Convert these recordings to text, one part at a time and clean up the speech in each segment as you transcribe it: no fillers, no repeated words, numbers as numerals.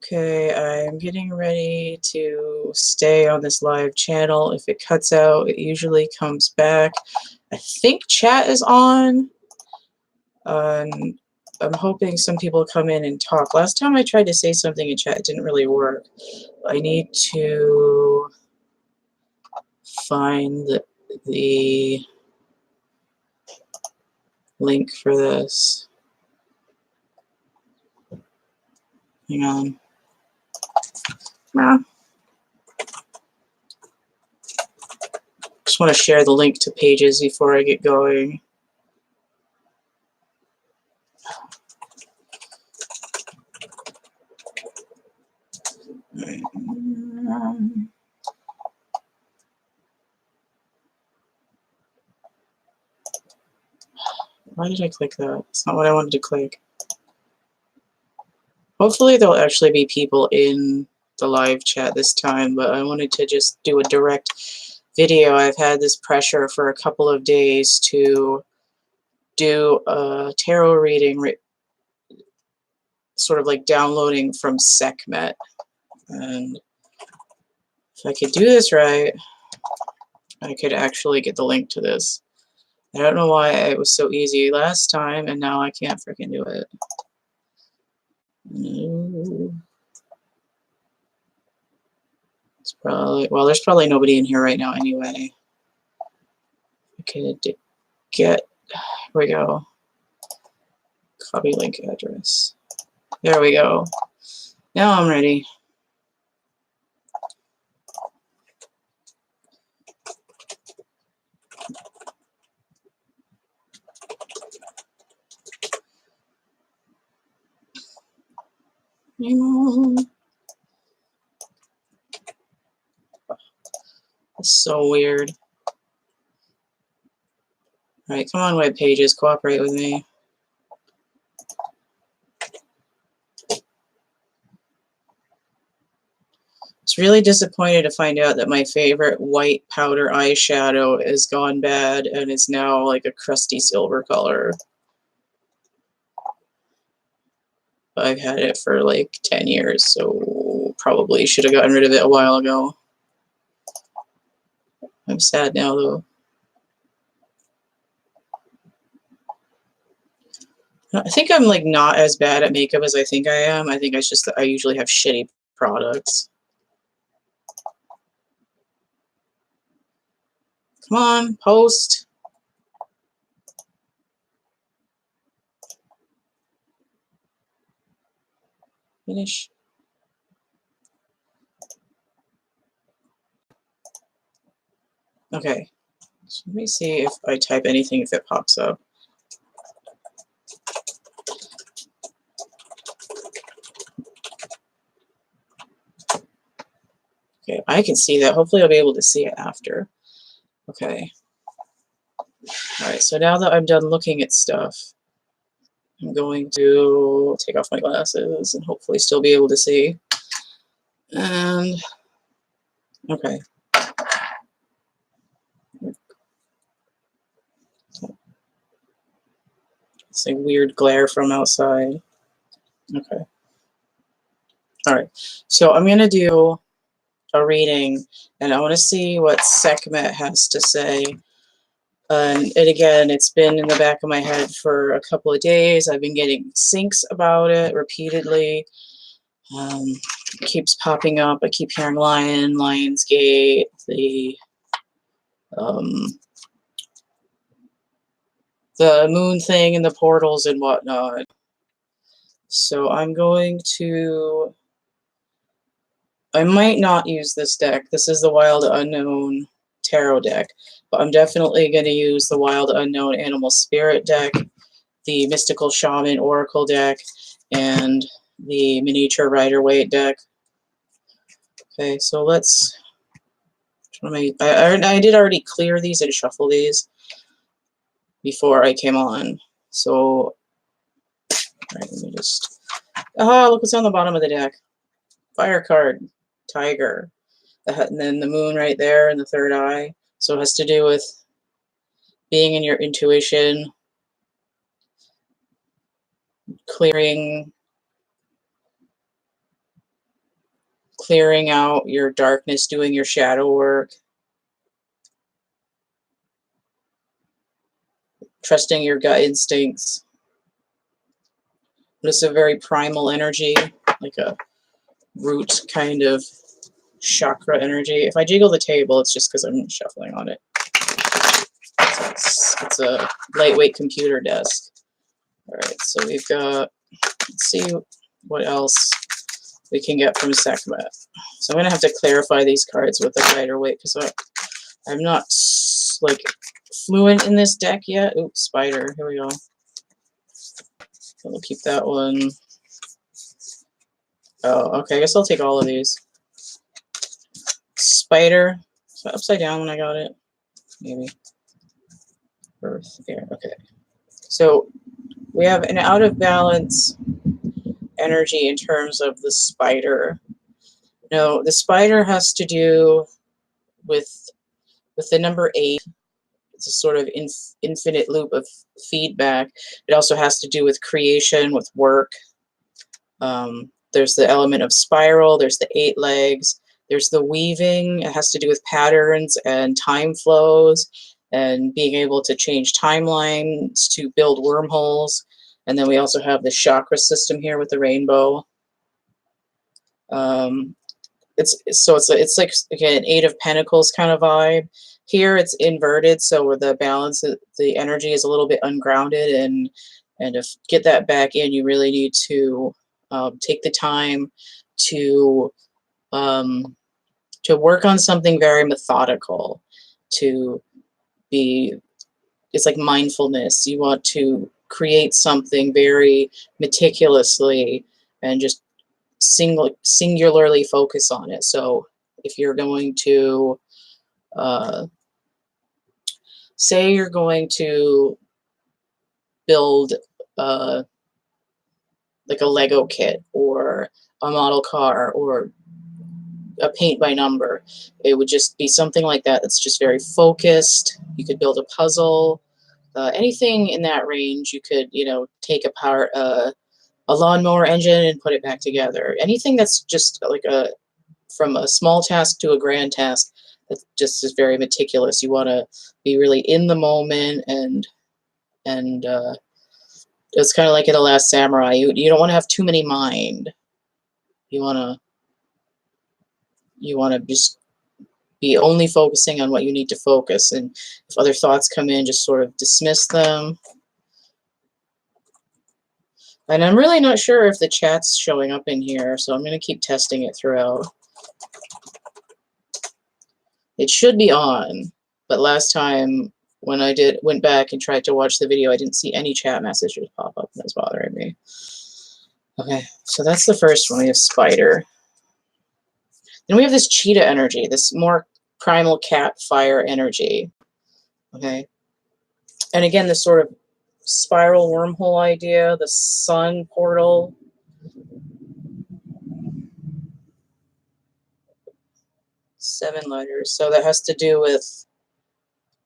Okay, I'm getting ready to stay on this live channel. If it cuts out, it usually comes back. I think chat is on. I'm hoping some people come in and talk. Last time I tried to say something in chat, it didn't really work. I need to find the link for this. Hang on. Just want to share the link to pages before I get going. Why did I click that? It's not what I wanted to click. Hopefully there'll actually be people in the live chat this time, but I wanted to just do a direct video. I've had this pressure for a couple of days to do a tarot reading, sort of like downloading from Sekhmet. And if I could do this right, I could actually get the link to this. I don't know why it was so easy last time, and now I can't freaking do it. It's probably, well, there's probably nobody in here right now anyway. Okay, get, here we go. Copy link address. There we go. Now I'm ready. It's so weird. Alright, come on, web pages, cooperate with me. I was really disappointed to find out that my favorite white powder eyeshadow is gone bad and it's now like a crusty silver color. I've had it for like 10 years, so probably should have gotten rid of it a while ago. I'm sad now though. I think I'm like not as bad at makeup as I think I am. I think it's just that I usually have shitty products. Come on, post. Finish. Okay. So let me see if I type anything, if it pops up. Okay, I can see that. Hopefully I'll be able to see it after. Okay. Alright, so now that I'm done looking at stuff, I'm going to take off my glasses and hopefully still be able to see. And, okay. It's a weird glare from outside. Okay. Alright, so I'm going to do a reading, and I want to see what Sekhmet has to say. And again, it's been in the back of my head for a couple of days. I've been getting syncs about it repeatedly. It keeps popping up. I keep hearing Lionsgate, the moon thing and the portals and whatnot. So I'm going to... I might not use this deck. This is the Wild Unknown Tarot deck. But I'm definitely going to use the Wild Unknown Animal Spirit deck, the Mystical Shaman Oracle deck, and the Miniature Rider-Waite deck. Okay, so let's... I did already clear these and shuffle these before I came on. So, alright, let me just... Oh, look what's on the bottom of the deck. Fire card. Tiger. And then the moon right there in the third eye. So it has to do with being in your intuition, clearing clearing out your darkness, doing your shadow work, trusting your gut instincts. This is a very primal energy, like a root kind of chakra energy. If I jiggle the table, it's just because I'm shuffling on it. So it's a lightweight computer desk. All right, so we've got, let's see what else we can get from Sekhmet. So I'm going to have to clarify these cards with a lighter weight because I'm not like fluent in this deck yet. Oops, spider. Here we go. We'll keep that one. Oh, okay. I guess I'll take all of these. Spider. So upside down when I got it. Maybe. Earth. Yeah. Okay. So we have an out of balance energy in terms of the spider. No, the spider has to do with the number 8. It's a sort of infinite loop of feedback. It also has to do with creation, with work. There's the element of spiral. There's the 8 legs. There's the weaving. It has to do with patterns and time flows and being able to change timelines to build wormholes. And then we also have the chakra system here with the rainbow. It's like, again, 8 of Pentacles kind of vibe. Here it's inverted, so where the balance, the energy is a little bit ungrounded, and to get that back in, you really need to take the time to work on something very methodical. It's like mindfulness. You want to create something very meticulously and just singularly focus on it. So if you're going to say you're going to build like a Lego kit or a model car or a paint by number, it would just be something like that that's just very focused. You could build a puzzle, anything in that range. You could, take apart a lawnmower engine and put it back together. Anything that's just like from a small task to a grand task, that just is very meticulous. You want to be really in the moment, and it's kind of like in The Last Samurai. You don't want to have too many mind. You want to just be only focusing on what you need to focus, and if other thoughts come in, just sort of dismiss them. And I'm really not sure if the chat's showing up in here, so I'm going to keep testing it throughout. It should be on, but last time when I went back and tried to watch the video, I didn't see any chat messages pop up, and that's bothering me. Okay, so that's the first one. We have spider. Then we have this cheetah energy, this more primal cat fire energy. Okay, and again, this sort of spiral wormhole idea, the sun portal. Seven letters, so that has to do with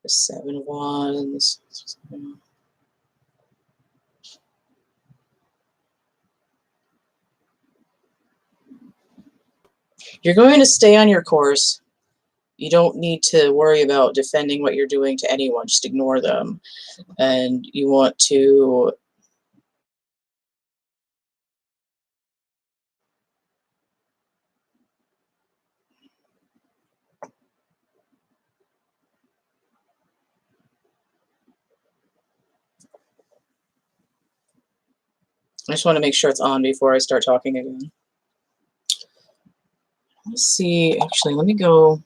the 7 wands. You're going to stay on your course. You don't need to worry about defending what you're doing to anyone. Just ignore them. And you want to I just want to make sure it's on before I start talking again. Let's see. Actually, let me go.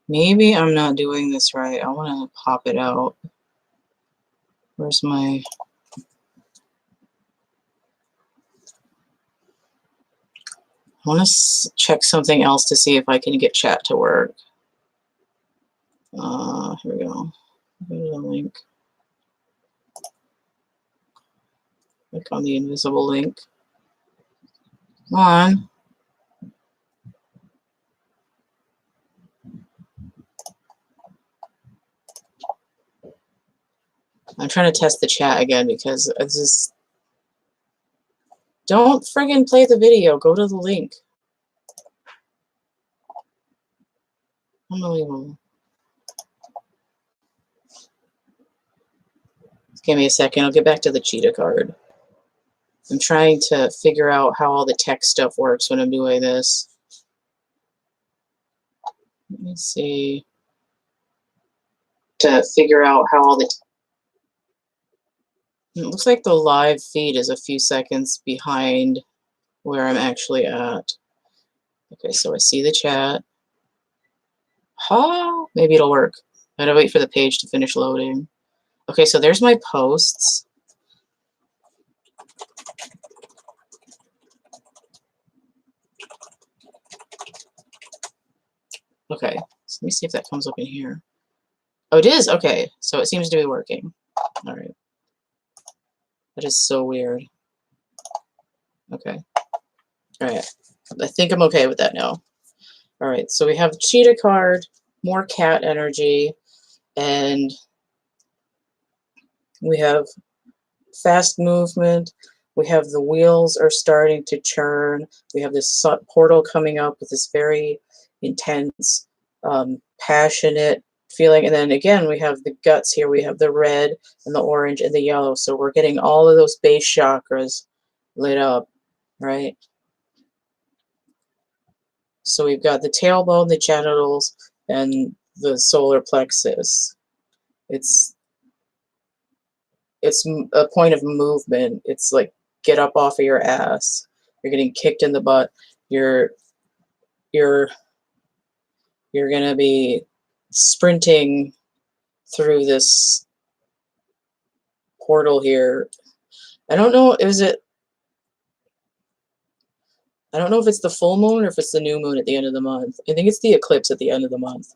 Maybe I'm not doing this right. I want to pop it out. Where's my... I want to check something else to see if I can get chat to work. Here we go. Go to the link. Click on the invisible link. Come on. I'm trying to test the chat again because it's just... Don't friggin' play the video. Go to the link. Unbelievable. Give me a second. I'll get back to the cheetah card. I'm trying to figure out how all the tech stuff works when I'm doing this. Let me see. To figure out how all the... It looks like the live feed is a few seconds behind where I'm actually at. Okay, so I see the chat. Maybe it'll work. I gotta wait for the page to finish loading. Okay, so there's my posts. Okay, so let me see if that comes up in here. Oh, it is? Okay, so it seems to be working. All right. That is so weird. Okay. All right. I think I'm okay with that now. All right, so we have cheetah card, more cat energy, and we have fast movement. We have the wheels are starting to churn. We have this portal coming up with this very intense, passionate feeling. And then again, we have the guts here. We have the red and the orange and the yellow. So we're getting all of those base chakras lit up, right? So we've got the tailbone, the genitals, and the solar plexus. It's a point of movement. It's like, get up off of your ass. You're getting kicked in the butt. You're gonna be sprinting through this portal here. I don't know, I don't know if it's the full moon or if it's the new moon at the end of the month. I think it's the eclipse at the end of the month.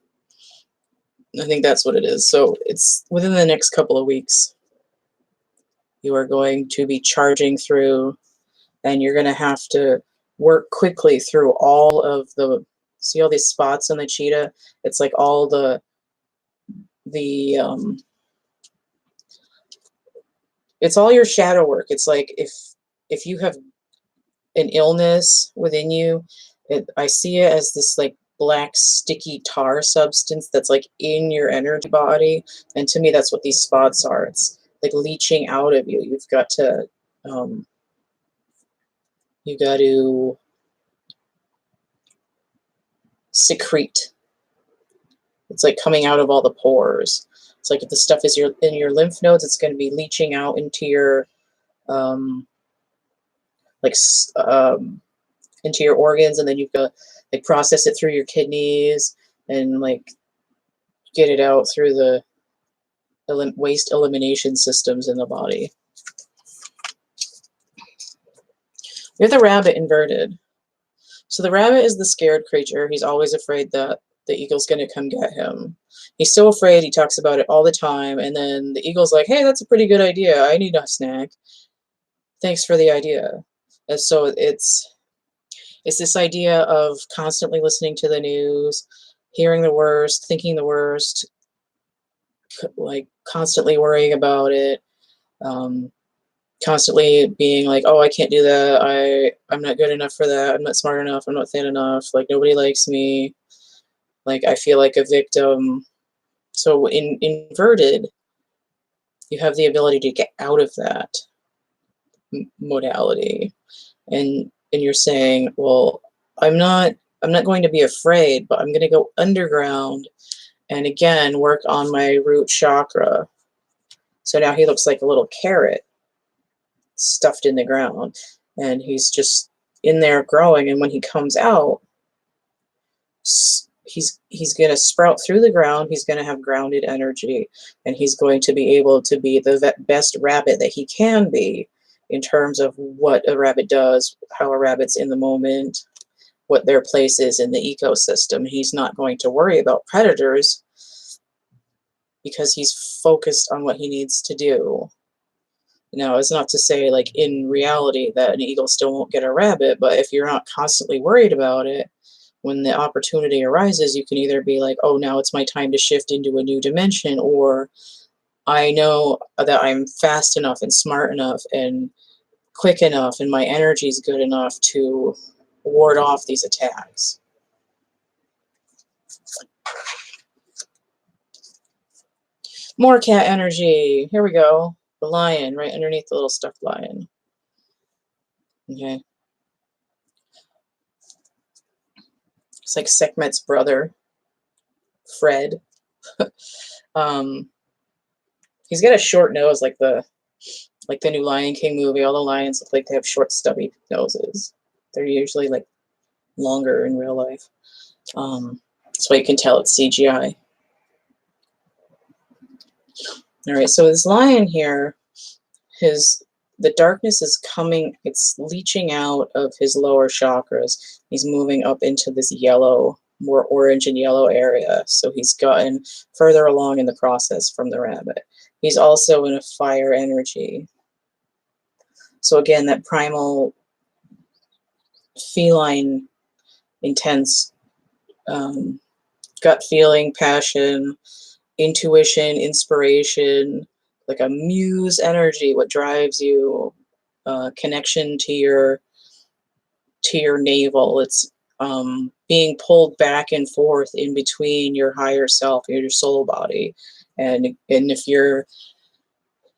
I think that's what it is. So it's within the next couple of weeks. You are going to be charging through, and you're going to have to work quickly through all of the... See all these spots on the cheetah? It's like all it's all your shadow work. It's like if you have an illness within you, I see it as this like black sticky tar substance that's like in your energy body, and to me that's what these spots are. It's like leaching out of you. You've got to secrete. It's like coming out of all the pores. It's like if the stuff is in your lymph nodes, it's going to be leaching out into your into your organs, and then you've got to like process it through your kidneys and like get it out through the waste elimination systems in the body. We have the rabbit inverted. So the rabbit is the scared creature. He's always afraid that the eagle's going to come get him. He's so afraid, he talks about it all the time, and then the eagle's like, hey, that's a pretty good idea. I need a snack. Thanks for the idea. And so it's this idea of constantly listening to the news, hearing the worst, thinking the worst, like constantly worrying about it, constantly being like, oh, I can't do that, I'm not good enough for that, I'm not smart enough, I'm not thin enough, like nobody likes me, like I feel like a victim. So in inverted, you have the ability to get out of that modality, and you're saying, well, I'm not going to be afraid, but I'm going to go underground and again work on my root chakra. So now he looks like a little carrot stuffed in the ground, and he's just in there growing, and when he comes out, he's going to sprout through the ground. He's going to have grounded energy, and he's going to be able to be the best rabbit that he can be in terms of what a rabbit does, how a rabbit's in the moment, what their place is in the ecosystem. He's not going to worry about predators because he's focused on what he needs to do. Now, it's not to say, like, in reality that an eagle still won't get a rabbit, but if you're not constantly worried about it, when the opportunity arises, you can either be like, oh, now it's my time to shift into a new dimension, or I know that I'm fast enough and smart enough and quick enough and my energy is good enough to ward off these attacks. More cat energy. Here we go. The lion right underneath the little stuffed lion. Okay. It's like Sekhmet's brother, Fred. He's got a short nose like the new Lion King movie. All the lions look like they have short, stubby noses. They're usually like longer in real life. That's why you can tell it's CGI. All right, so this lion here, the darkness is coming, it's leaching out of his lower chakras. He's moving up into this yellow, more orange and yellow area. So he's gotten further along in the process from the rabbit. He's also in a fire energy. So again, that primal feline, intense gut feeling, passion, intuition, inspiration, like a muse energy, what drives you, connection to your navel. It's being pulled back and forth in between your higher self, your soul body. And if you're,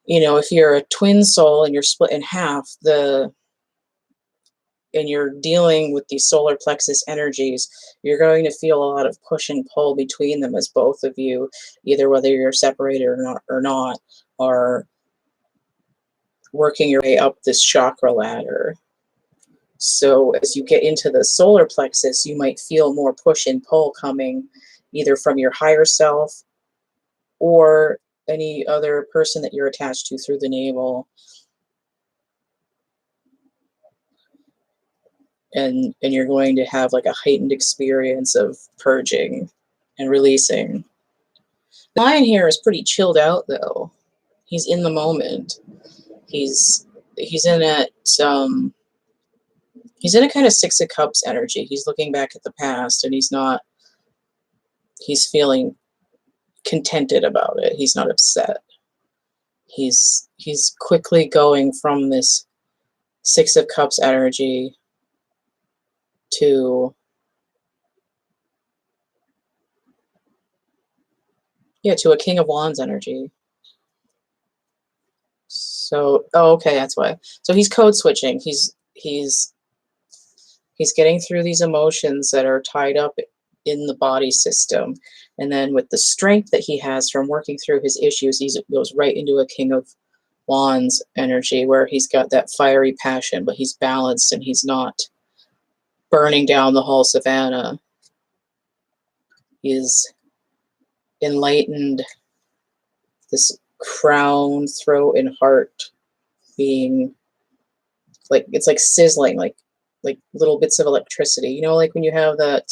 if you're a twin soul and you're split in half, and you're dealing with these solar plexus energies, you're going to feel a lot of push and pull between them as both of you, either whether you're separated or not, are working your way up this chakra ladder. So as you get into the solar plexus, you might feel more push and pull coming either from your higher self or any other person that you're attached to through the navel. And you're going to have like a heightened experience of purging and releasing. The lion here is pretty chilled out though. He's in the moment. He's in it. He's in a kind of Six of Cups energy. He's looking back at the past and he's feeling contented about it. He's not upset. He's quickly going from this Six of Cups energy to a King of Wands energy. So, oh, okay, that's why. So he's code switching. He's getting through these emotions that are tied up in the body system. And then with the strength that he has from working through his issues, he goes right into a King of Wands energy where he's got that fiery passion, but he's balanced and he's not burning down the whole savannah. He's enlightened, this crown, throat, and heart being like, it's like sizzling, like little bits of electricity. Like when you have that,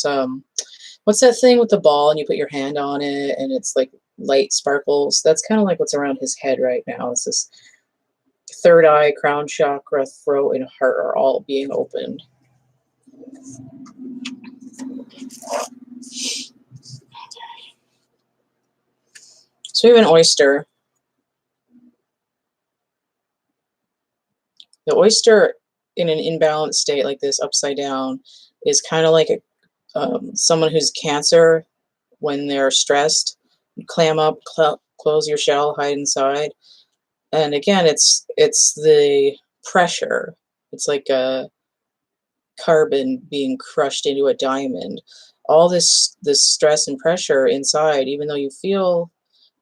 what's that thing with the ball and you put your hand on it and it's like light sparkles? That's kind of like what's around his head right now. It's this third eye, crown chakra, throat, and heart are all being opened. So we have an oyster. The oyster in an imbalanced state like this, upside down, is kind of like someone who's Cancer when they're stressed. You clam up, close your shell, hide inside. And again, it's the pressure. It's like a carbon being crushed into a diamond. All this stress and pressure inside, even though you feel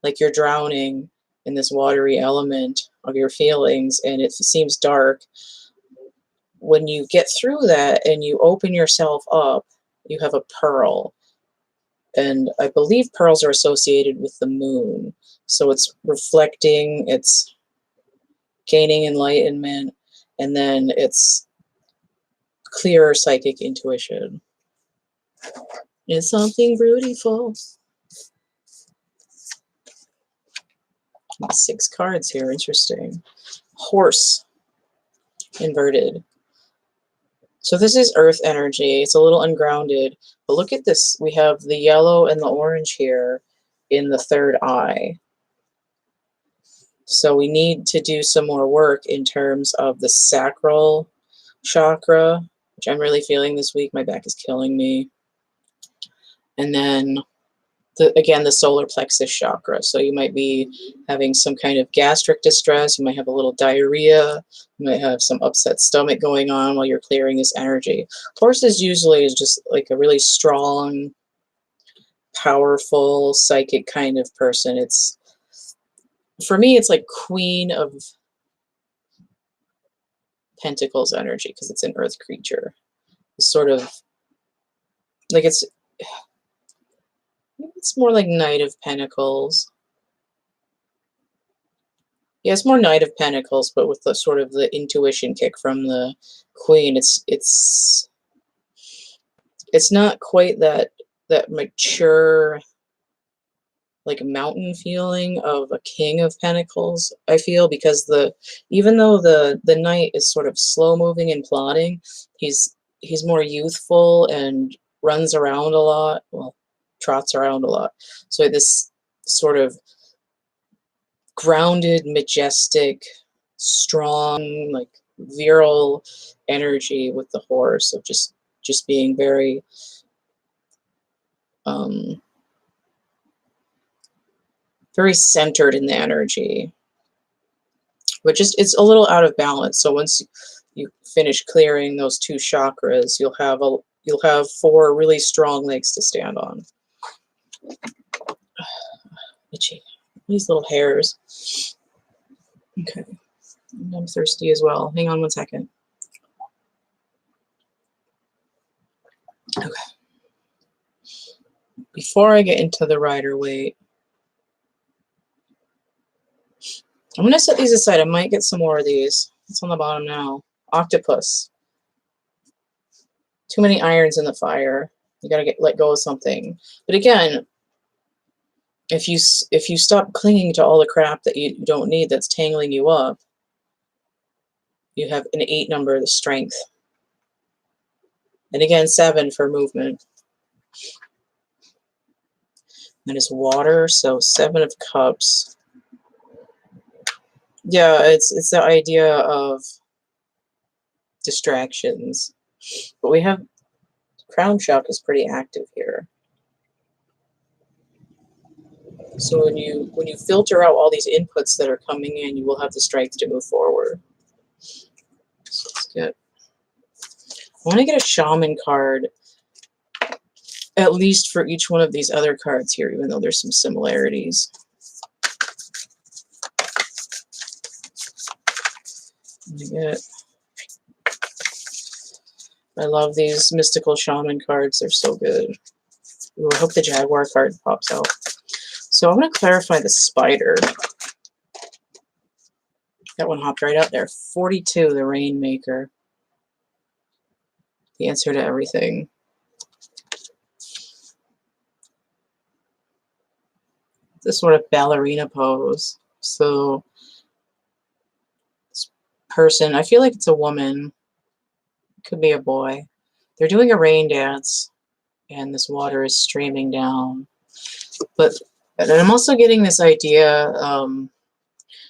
like you're drowning in this watery element of your feelings and it seems dark, when you get through that and you open yourself up, you have a pearl. And I believe pearls are associated with the moon. So it's reflecting, it's gaining enlightenment, and then it's clearer psychic intuition. It's something beautiful. 6 cards here, interesting. Horse, inverted. So this is earth energy. It's a little ungrounded, but look at this. We have the yellow and the orange here in the third eye. So we need to do some more work in terms of the sacral chakra, which I'm really feeling this week. My back is killing me. And then, again, the solar plexus chakra. So you might be having some kind of gastric distress. You might have a little diarrhea. You might have some upset stomach going on while you're clearing this energy. Horses usually is just like a really strong, powerful, psychic kind of person. It's, for me, it's like Queen of Pentacles energy, because it's an earth creature. It's sort of like it's more like Knight of Pentacles. Yeah, it's more Knight of Pentacles, but with the sort of the intuition kick from the Queen. It's not quite that mature, like mountain feeling of a King of Pentacles, I feel, because even though the Knight is sort of slow moving and plodding, he's more youthful and runs around a lot. Well, trots around a lot. So this sort of grounded, majestic, strong, like virile energy with the horse of just being very very centered in the energy, but just it's a little out of balance. So once you finish clearing those two chakras, you'll have 4 really strong legs to stand on. Itchy. These little hairs. Okay. I'm thirsty as well. Hang on one second. Okay. Before I get into the Rider-Waite, I'm going to set these aside. I might get some more of these. It's on the bottom now. Octopus. Too many irons in the fire. You got to let go of something. But again, if you stop clinging to all the crap that you don't need that's tangling you up, you have an 8 number, the strength. And again, 7 for movement. That is water, so 7 of Cups. Yeah, it's the idea of distractions. But we have Crown Chakra is pretty active here. So when you filter out all these inputs that are coming in, you will have the strength to move forward. So let's get, I want to get a Shaman card, at least for each one of these other cards here, even though there's some similarities. I love these mystical shaman cards. They're so good. Ooh, I hope the Jaguar card pops out. So I'm going to clarify the spider. That one hopped right out there. 42, the Rainmaker. The answer to everything. This sort of ballerina pose. So this person, I feel like it's a woman. Could be a boy. They're doing a rain dance, and this water is streaming down. But I'm also getting this idea,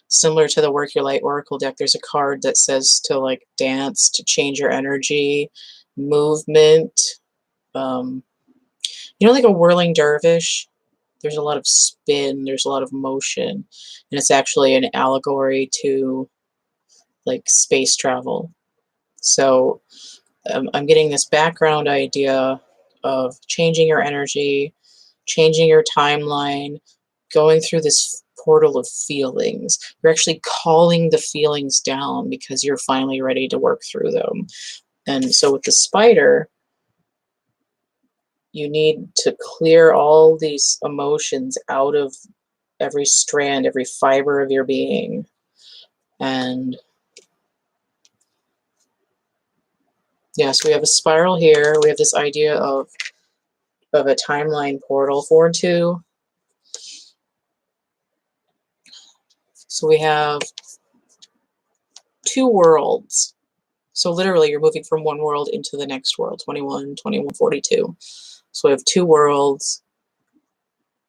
similar to the Work Your Light Oracle deck. There's a card that says to like dance, to change your energy, movement. You know, like a whirling dervish. There's a lot of spin. There's a lot of motion, and it's actually an allegory to like space travel. So I'm getting this background idea of changing your energy, changing your timeline, going through this portal of feelings. You're actually calling the feelings down because you're finally ready to work through them. And so with the spider, you need to clear all these emotions out of every strand, every fiber of your being. And yes, we have a spiral here. We have this idea of a timeline portal, 4 and 2. So we have 2 worlds. So literally you're moving from one world into the next world, 21, 21, 42. So we have 2 worlds,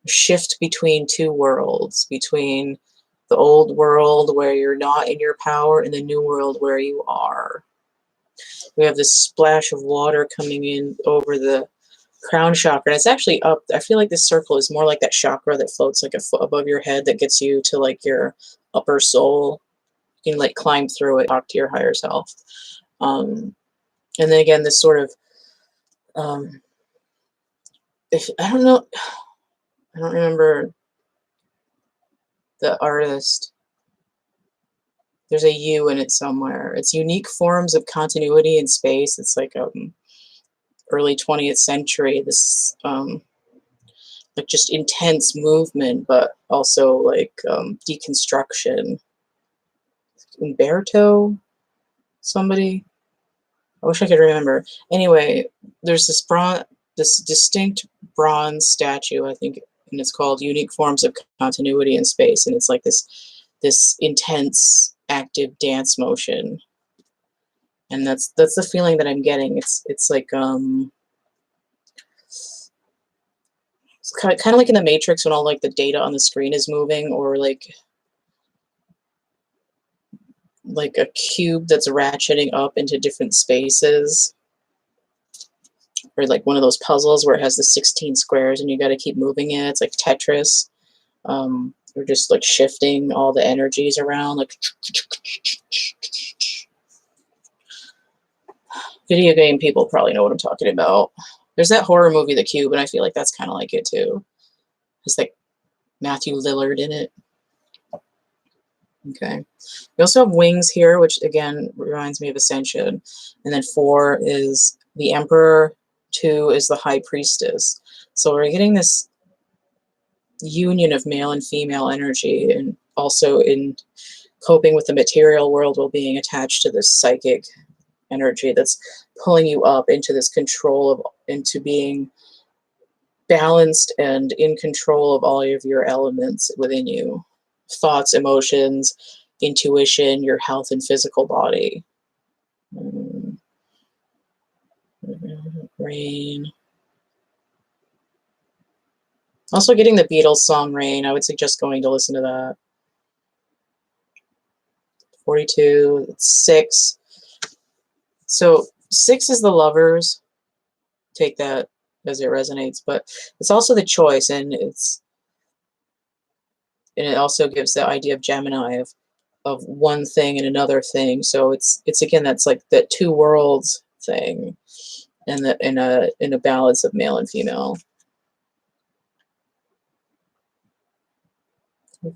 shift between 2 worlds, between The old world where you're not in your power, and the new world where you are. We have this splash of water coming in over the crown chakra, and it's actually up. I feel like this circle is more like that chakra that floats like a foot above your head that gets you to like your upper soul. You can like climb through it, talk to your higher self. And then again, this sort of, if I don't know, I don't remember the artist. There's a U in it somewhere. It's unique forms of continuity in space. It's like early 20th century. This like just intense movement, but also like deconstruction. Umberto, somebody. I wish I could remember. Anyway, there's this distinct bronze statue, I think, and it's called Unique Forms of Continuity in Space, and it's like this intense, active dance motion, and that's the feeling that I'm getting. It's like it's kind of like in the Matrix when all like the data on the screen is moving, or like a cube that's ratcheting up into different spaces. Or like one of those puzzles where it has the 16 squares and you got to keep moving it. It's like Tetris. We're just like shifting all the energies around. Like video game people probably know what I'm talking about. There's that horror movie, The Cube, and I feel like that's kind of like it too. It's like Matthew Lillard in it. Okay. We also have wings here, which again reminds me of Ascension. And then 4 is the Emperor. 2 is the High Priestess. So we're getting this union of male and female energy, and also in coping with the material world while being attached to this psychic energy that's pulling you up into this into being balanced and in control of all of your elements within you. Thoughts, emotions, intuition, your health and physical body. Rain. Also getting the Beatles song Rain. I would suggest going to listen to that. 42, it's 6. So 6 is the Lovers. Take that as it resonates, but it's also the choice, and it also gives the idea of Gemini of one thing and another thing. So it's again, that's like that two worlds thing, and that in a balance of male and female.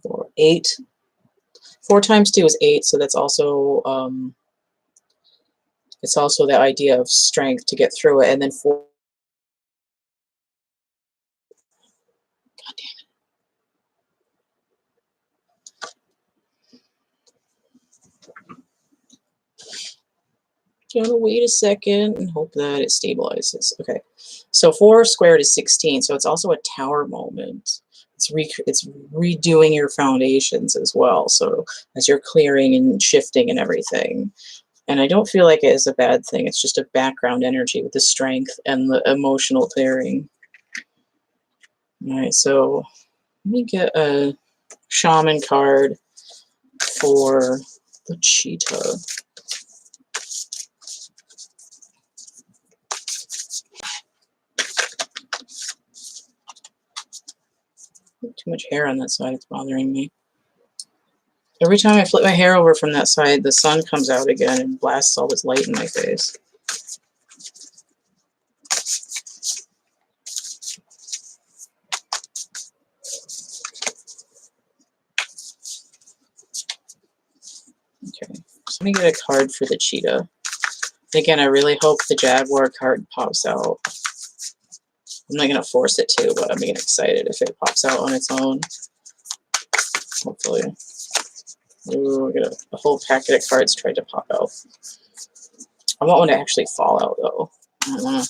4, 8. 4 times 2 is 8, so that's also it's also the idea of strength to get through it. And then 4. God damn it. Gotta wait a second and hope that it stabilizes. Okay, so 4 squared is 16, so it's also a tower moment. It's redoing your foundations as well. So as you're clearing and shifting and everything. And I don't feel like it is a bad thing. It's just a background energy with the strength and the emotional clearing. All right, so let me get a shaman card for the cheetah. Too much hair on that side, it's bothering me. Every time I flip my hair over from that side, the sun comes out again and blasts all this light in my face. Okay, so let me get a card for the cheetah. Again, I really hope the Jaguar card pops out. I'm not going to force it to, but I'm getting excited if it pops out on its own. Hopefully. Ooh, we got a whole packet of cards tried to pop out. I want one to actually fall out, though. I don't want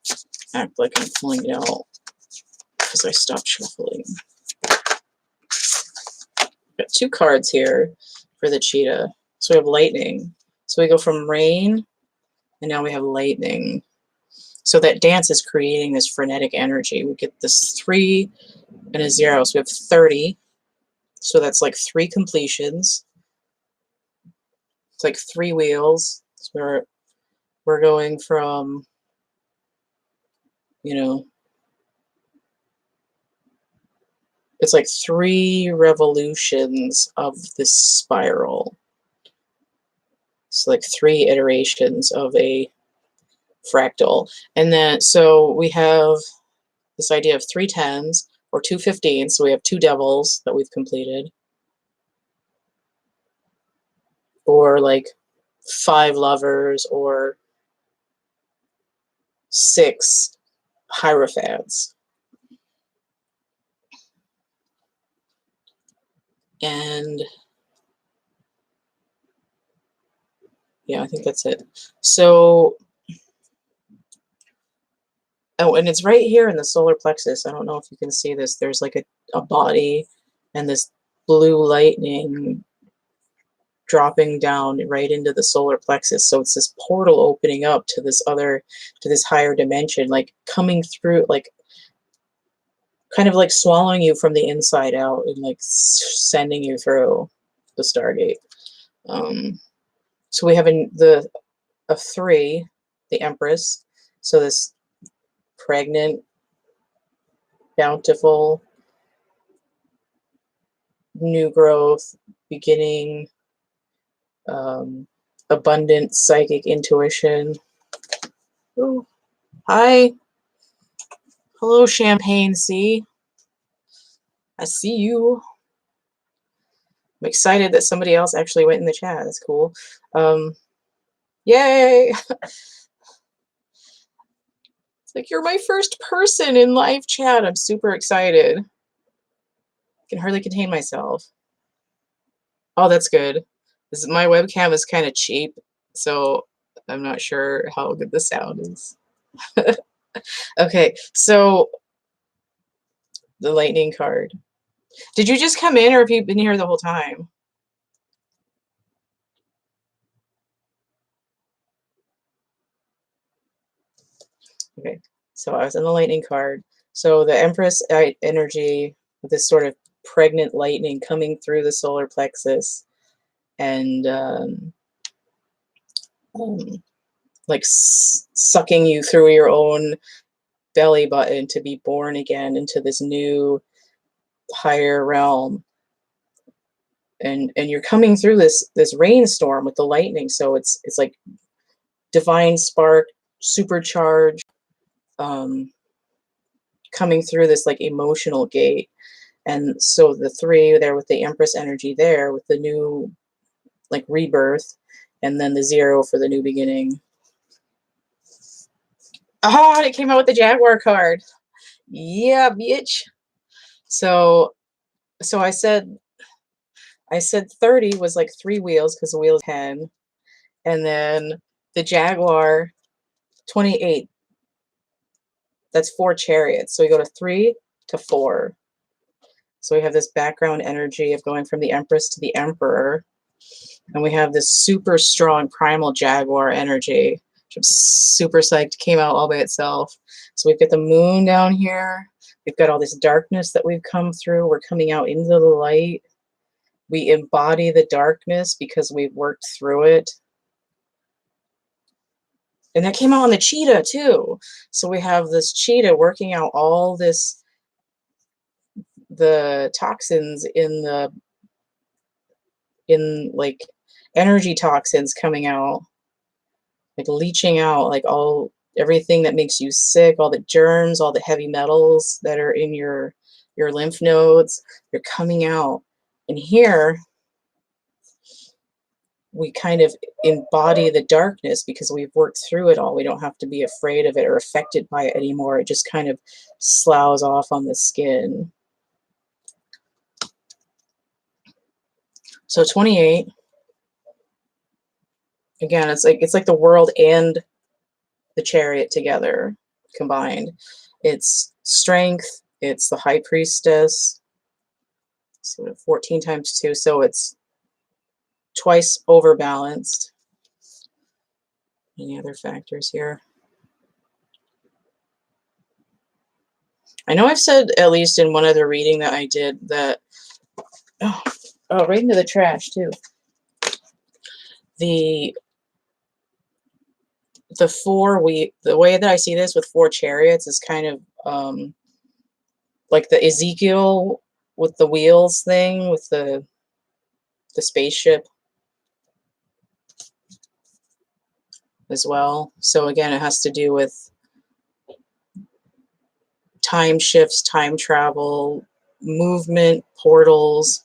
to act like I'm pulling it out because I stopped shuffling. Got 2 cards here for the cheetah. So we have lightning. So we go from rain, and now we have lightning. So that dance is creating this frenetic energy. We get this 3 and a 0, so we have 30. So that's like 3 completions. It's like 3 wheels. So we're going from, you know, it's like 3 revolutions of this spiral. It's like 3 iterations of a fractal. And then, so we have this idea of 3 10s or 2 15s. So we have 2 devils that we've completed. Or like 5 lovers or 6 hierophants. And yeah, I think that's it. So, oh, and it's right here in the solar plexus. I don't know if you can see this. There's like a body and this blue lightning dropping down right into the solar plexus. So it's this portal opening up to this higher dimension, like coming through, like kind of like swallowing you from the inside out and like sending you through the Stargate. So we have a 3, the Empress. So this pregnant, bountiful, new growth, beginning, abundant psychic intuition. Ooh. Hi. Hello, Champagne Sea. I see you. I'm excited that somebody else actually went in the chat. That's cool. Yay! It's like, you're my first person in live chat. I'm super excited. I can hardly contain myself. Oh, that's good. My webcam is kind of cheap, so I'm not sure how good the sound is. Okay, so the lightning card. Did you just come in, or have you been here the whole time? Okay, so I was in the lightning card. So the Empress energy, this sort of pregnant lightning coming through the solar plexus, and like sucking you through your own belly button to be born again into this new higher realm. And you're coming through this rainstorm with the lightning, so it's like divine spark, supercharged, coming through this like emotional gate. And so the 3 there with the Empress energy there with the new like rebirth, and then the 0 for the new beginning. Oh, it came out with the Jaguar card. Yeah, bitch. So I said 30 was like 3 wheels because the wheel is 10. And then the Jaguar 28. That's 4 chariots. So we go to 3 to 4. So we have this background energy of going from the Empress to the Emperor. And we have this super strong primal Jaguar energy, which I'm super psyched came out all by itself. So we've got the moon down here. We've got all this darkness that we've come through. We're coming out into the light. We embody the darkness because we've worked through it. And that came out on the cheetah too. So we have this cheetah working out all this, the toxins in like energy toxins coming out, like leaching out, like everything that makes you sick, all the germs, all the heavy metals that are in your lymph nodes, they're coming out. And here we kind of embody the darkness because we've worked through it all. We don't have to be afraid of it or affected by it anymore. It just kind of sloughs off on the skin. So 28, again, it's like the world and the Chariot together combined. It's strength, it's the High Priestess, so 14 times 2, so it's twice overbalanced. Any other factors here? I know I've said, at least in one other reading that I did, that Oh, oh, right into the trash too. The the way that I see this with 4 chariots is kind of like the Ezekiel with the wheels thing with the spaceship as well. So again, it has to do with time shifts, time travel, movement, portals,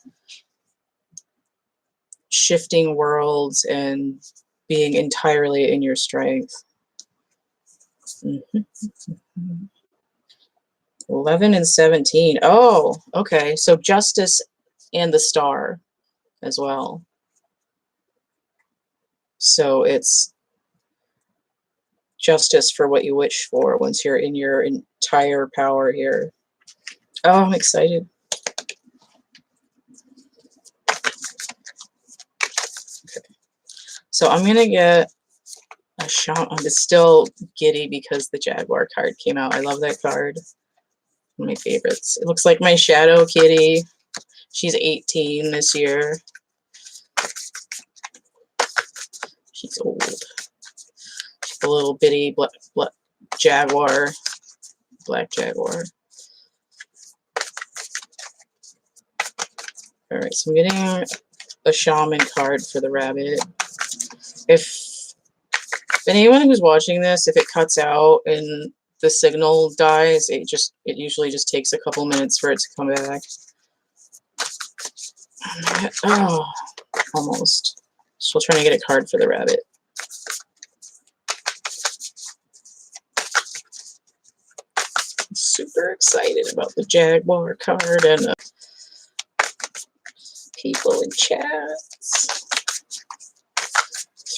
shifting worlds, and being entirely in your strength. 11 and 17. Oh, okay. So justice and the star as well. So it's justice for what you wish for once you're in your entire power here. Oh, I'm excited. Okay. So I'm going to get a shot. I'm still giddy because the Jaguar card came out. I love that card. One of my favorites. It looks like my shadow kitty. She's 18 this year. She's old. She's a little bitty Jaguar. Black Jaguar. Alright, so I'm getting a shaman card for the rabbit. If anyone who's watching this, if it cuts out and the signal dies, it usually just takes a couple minutes for it to come back. Oh, almost. Still trying to get a card for the rabbit. I'm super excited about the Jaguar card and people in chats.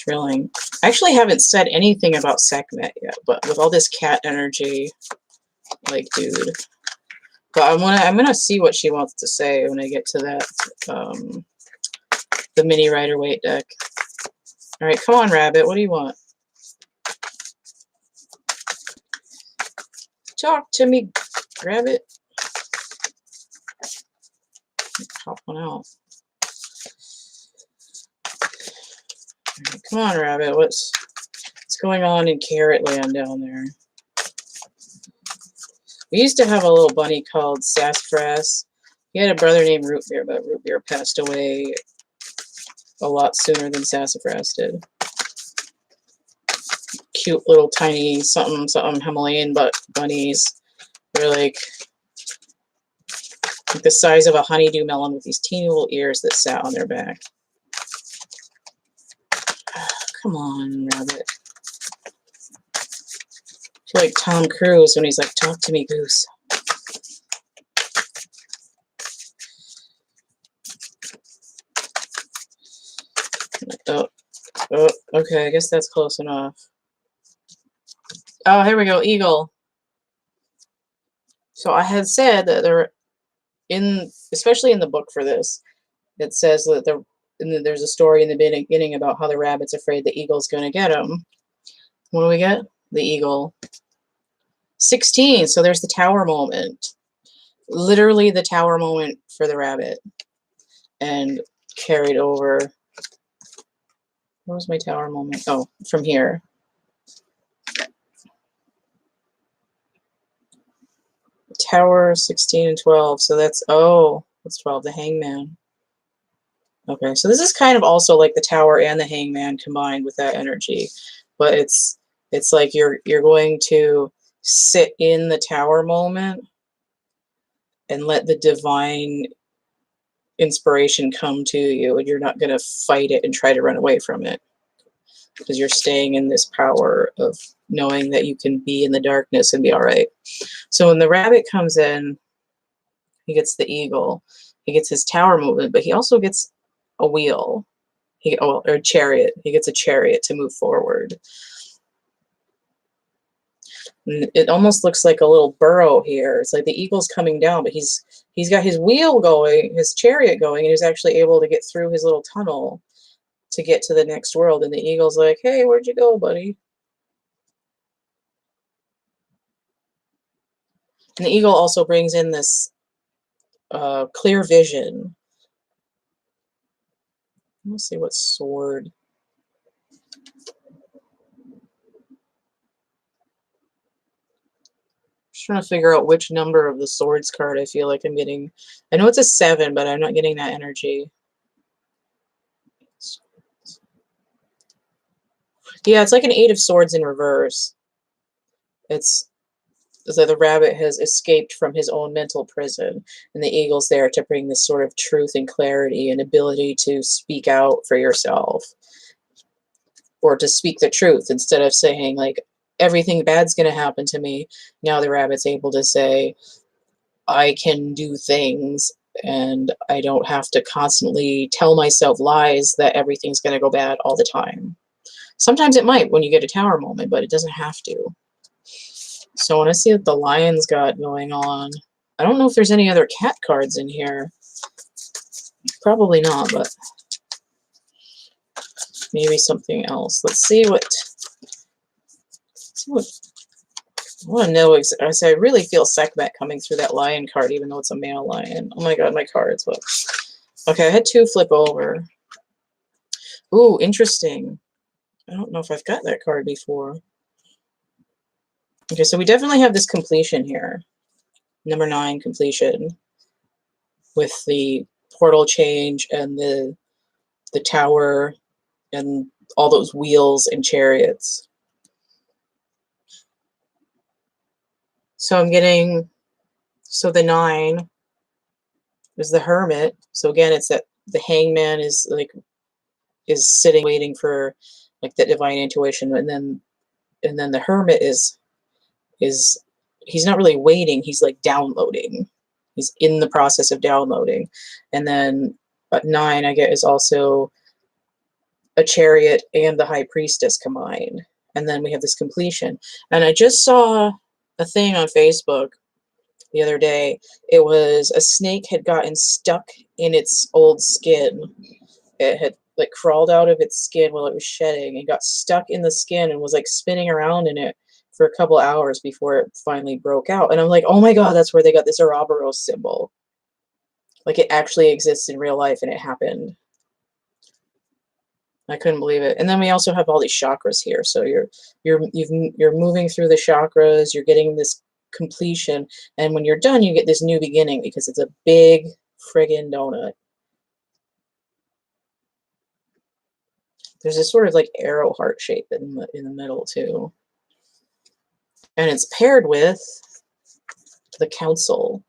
Thrilling. I actually haven't said anything about Sekhmet yet, but with all this cat energy, like, dude. But I'm gonna see what she wants to say when I get to that the mini Rider-Waite deck. All right, come on, rabbit. What do you want? Talk to me, rabbit. Pop one out. Right, come on, rabbit. What's going on in Carrot Land down there? We used to have a little bunny called Sassafras. He had a brother named Root Beer, but Root Beer passed away a lot sooner than Sassafras did. Cute little tiny something Himalayan bunnies. They're like the size of a honeydew melon with these teeny little ears that sat on their back. Come on, rabbit. I feel like Tom Cruise when he's like, talk to me, goose. Oh, okay, I guess that's close enough. Oh, here we go, eagle. So I had said that especially in the book for this, it says that there's a story in the beginning about how the rabbit's afraid the eagle's going to get him. What do we get? The eagle. 16. So there's the tower moment. Literally the tower moment for the rabbit. And carried over. What was my tower moment? Oh, from here. Tower 16 and 12. So that's 12, the hangman. Okay, so this is kind of also like the tower and the hangman combined with that energy. But it's like you're going to sit in the tower moment and let the divine inspiration come to you, and you're not going to fight it and try to run away from it, because you're staying in this power of knowing that you can be in the darkness and be all right. So when the rabbit comes in, he gets the eagle, he gets his tower movement, but he also gets a wheel, or a chariot. He gets a chariot to move forward. And it almost looks like a little burrow here. It's like the eagle's coming down, but he's got his wheel going, his chariot going, and he's actually able to get through his little tunnel to get to the next world. And the eagle's like, hey, where'd you go, buddy? And the eagle also brings in this clear vision Let's see what sword. Just trying to figure out which number of the swords card I feel like I'm getting. I know it's a 7, but I'm not getting that energy. Yeah, it's like an 8 of swords in reverse. It's that the rabbit has escaped from his own mental prison, and the eagle's there to bring this sort of truth and clarity and ability to speak out for yourself, or to speak the truth instead of saying like everything bad's going to happen to me. Now the rabbit's able to say, I can do things and I don't have to constantly tell myself lies that everything's going to go bad all the time. Sometimes it might when you get a tower moment, but it doesn't have to. So I want to see what the lion's got going on. I don't know if there's any other cat cards in here. Probably not, but maybe something else. Let's see what I want to know. I really feel Sekhmet coming through that lion card, even though it's a male lion. Oh my god, my cards. But okay, I had 2 flip over. Ooh, interesting. I don't know if I've got that card before. Okay, so we definitely have this completion here. Number 9, completion. With the portal change and the tower and all those wheels and chariots. So I'm getting, so the 9 is the hermit. So again, it's that the hangman is like, is sitting waiting for like that divine intuition, and then the hermit is he's not really waiting, he's like downloading. He's in the process of downloading. And then at 9 I get is also a chariot and the high priestess combined. And then we have this completion. And I just saw a thing on Facebook the other day. It was a snake had gotten stuck in its old skin. It had like crawled out of its skin while it was shedding and got stuck in the skin and was like spinning around in it for a couple hours before it finally broke out. And I'm like, oh my god, that's where they got this Ouroboros symbol. Like it actually exists in real life and it happened. I couldn't believe it. And then we also have all these chakras here. So you're moving through the chakras, you're getting this completion, and when you're done, you get this new beginning because it's a big friggin' donut. There's this sort of like arrow heart shape in the middle too. And it's paired with the council.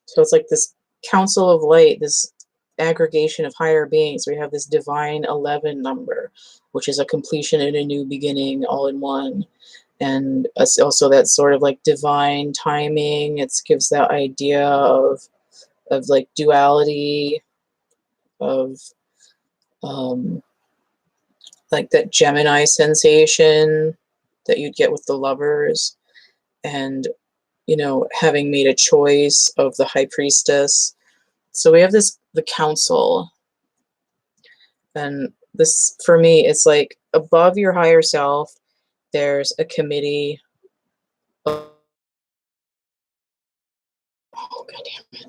So it's like this council of light, this aggregation of higher beings. We have this divine 11 number, which is a completion and a new beginning all in one. And also that sort of like divine timing. It gives that idea of like duality, of like that Gemini sensation that you'd get with the lovers. And, you know, having made a choice of the high priestess. So we have this, the council. And this, for me, it's like above your higher self, there's a committee. Oh, God damn it.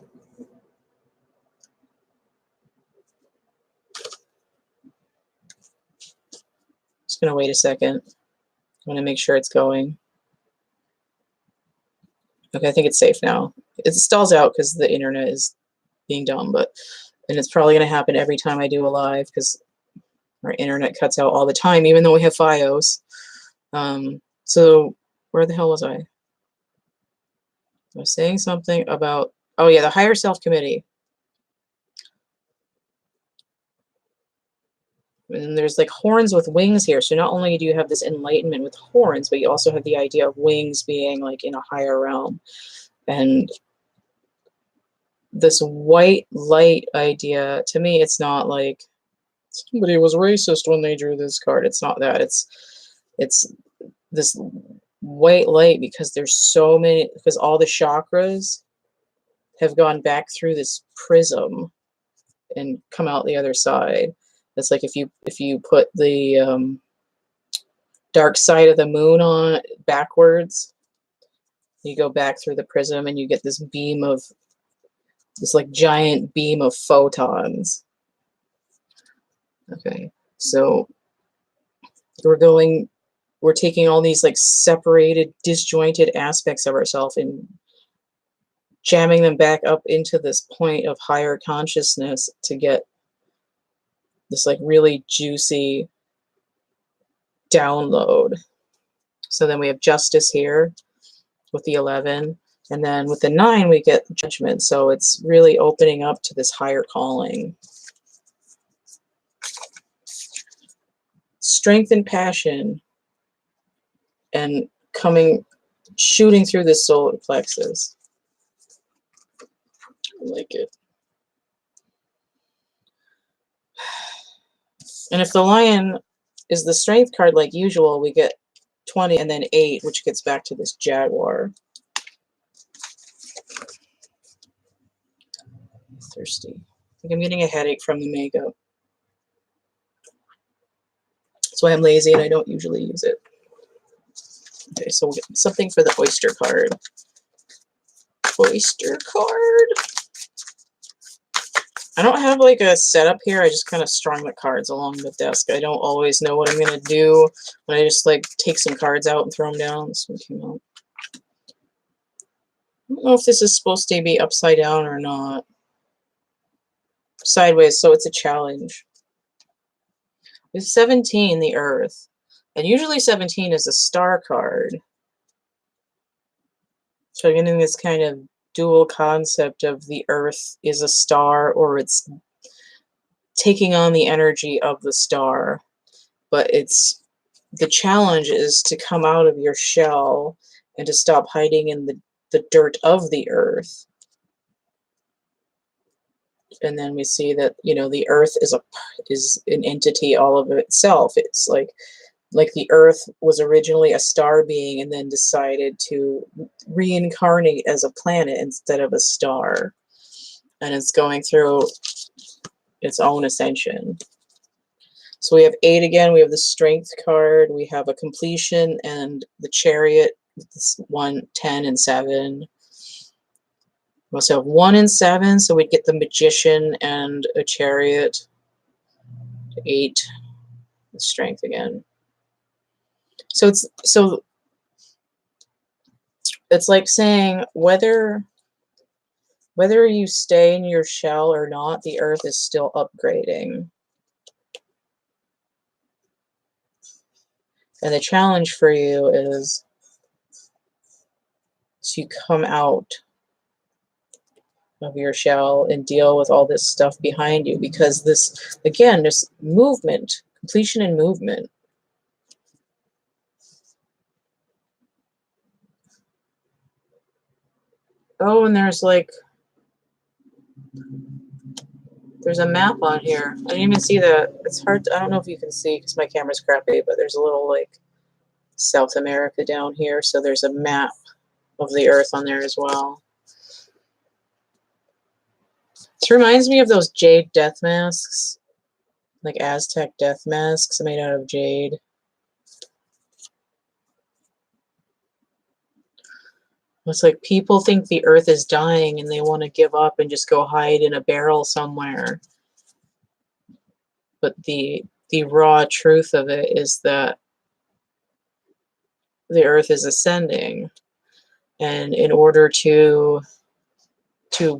Just going to wait a second. I want to make sure it's going. Okay, I think it's safe now. It stalls out because the internet is being dumb, and it's probably going to happen every time I do a live because our internet cuts out all the time, even though we have FiOS. So where the hell was I? I was saying something about, oh yeah, the higher self committee. And there's like horns with wings here. So not only do you have this enlightenment with horns, but you also have the idea of wings being like in a higher realm. And this white light idea, to me, it's not like somebody was racist when they drew this card. It's not that. It's this white light because there's so many, because all the chakras have gone back through this prism and come out the other side. It's like if you put the dark side of the moon on backwards, you go back through the prism and you get this beam of, this like giant beam of photons. Okay, so we're taking all these like separated, disjointed aspects of ourselves and jamming them back up into this point of higher consciousness to get this like really juicy download. So then we have justice here with the 11, and then with the 9 we get judgment. So it's really opening up to this higher calling. Strength and passion, and shooting through this solar plexus. I like it. And if the lion is the strength card like usual, we get 20 and then 8, which gets back to this Jaguar. Thirsty. I think I'm getting a headache from the makeup. That's why I'm lazy and I don't usually use it. Okay, so we'll get something for the Oyster card. Oyster card. I don't have like a setup here. I just kind of strung the cards along the desk. I don't always know what I'm going to do when I just like take some cards out and throw them down. This one came out. I don't know if this is supposed to be upside down or not. Sideways, so it's a challenge. With 17, the Earth. And usually 17 is a star card. So I'm getting this kind of dual concept of the Earth is a star, or it's taking on the energy of the star. But the challenge is to come out of your shell and to stop hiding in the dirt of the Earth. And then we see that, you know, the Earth is an entity all of itself. It's like the Earth was originally a star being and then decided to reincarnate as a planet instead of a star. And it's going through its own ascension. So we have 8 again. We have the Strength card. We have a completion and the Chariot with this 1, 10, and 7. We also have 1 and 7, so we'd get the Magician and a Chariot. 8, the Strength again. So it's like saying whether you stay in your shell or not, the Earth is still upgrading. And the challenge for you is to come out of your shell and deal with all this stuff behind you, because this, again, this movement, completion and movement. Oh, and there's a map on here. I didn't even see that. It's hard I don't know if you can see because my camera's crappy, but there's a little like South America down here, so there's a map of the Earth on there as well. This reminds me of those jade death masks, like Aztec death masks made out of jade. It's like people think the Earth is dying and they want to give up and just go hide in a barrel somewhere. But the raw truth of it is that the Earth is ascending, and in order to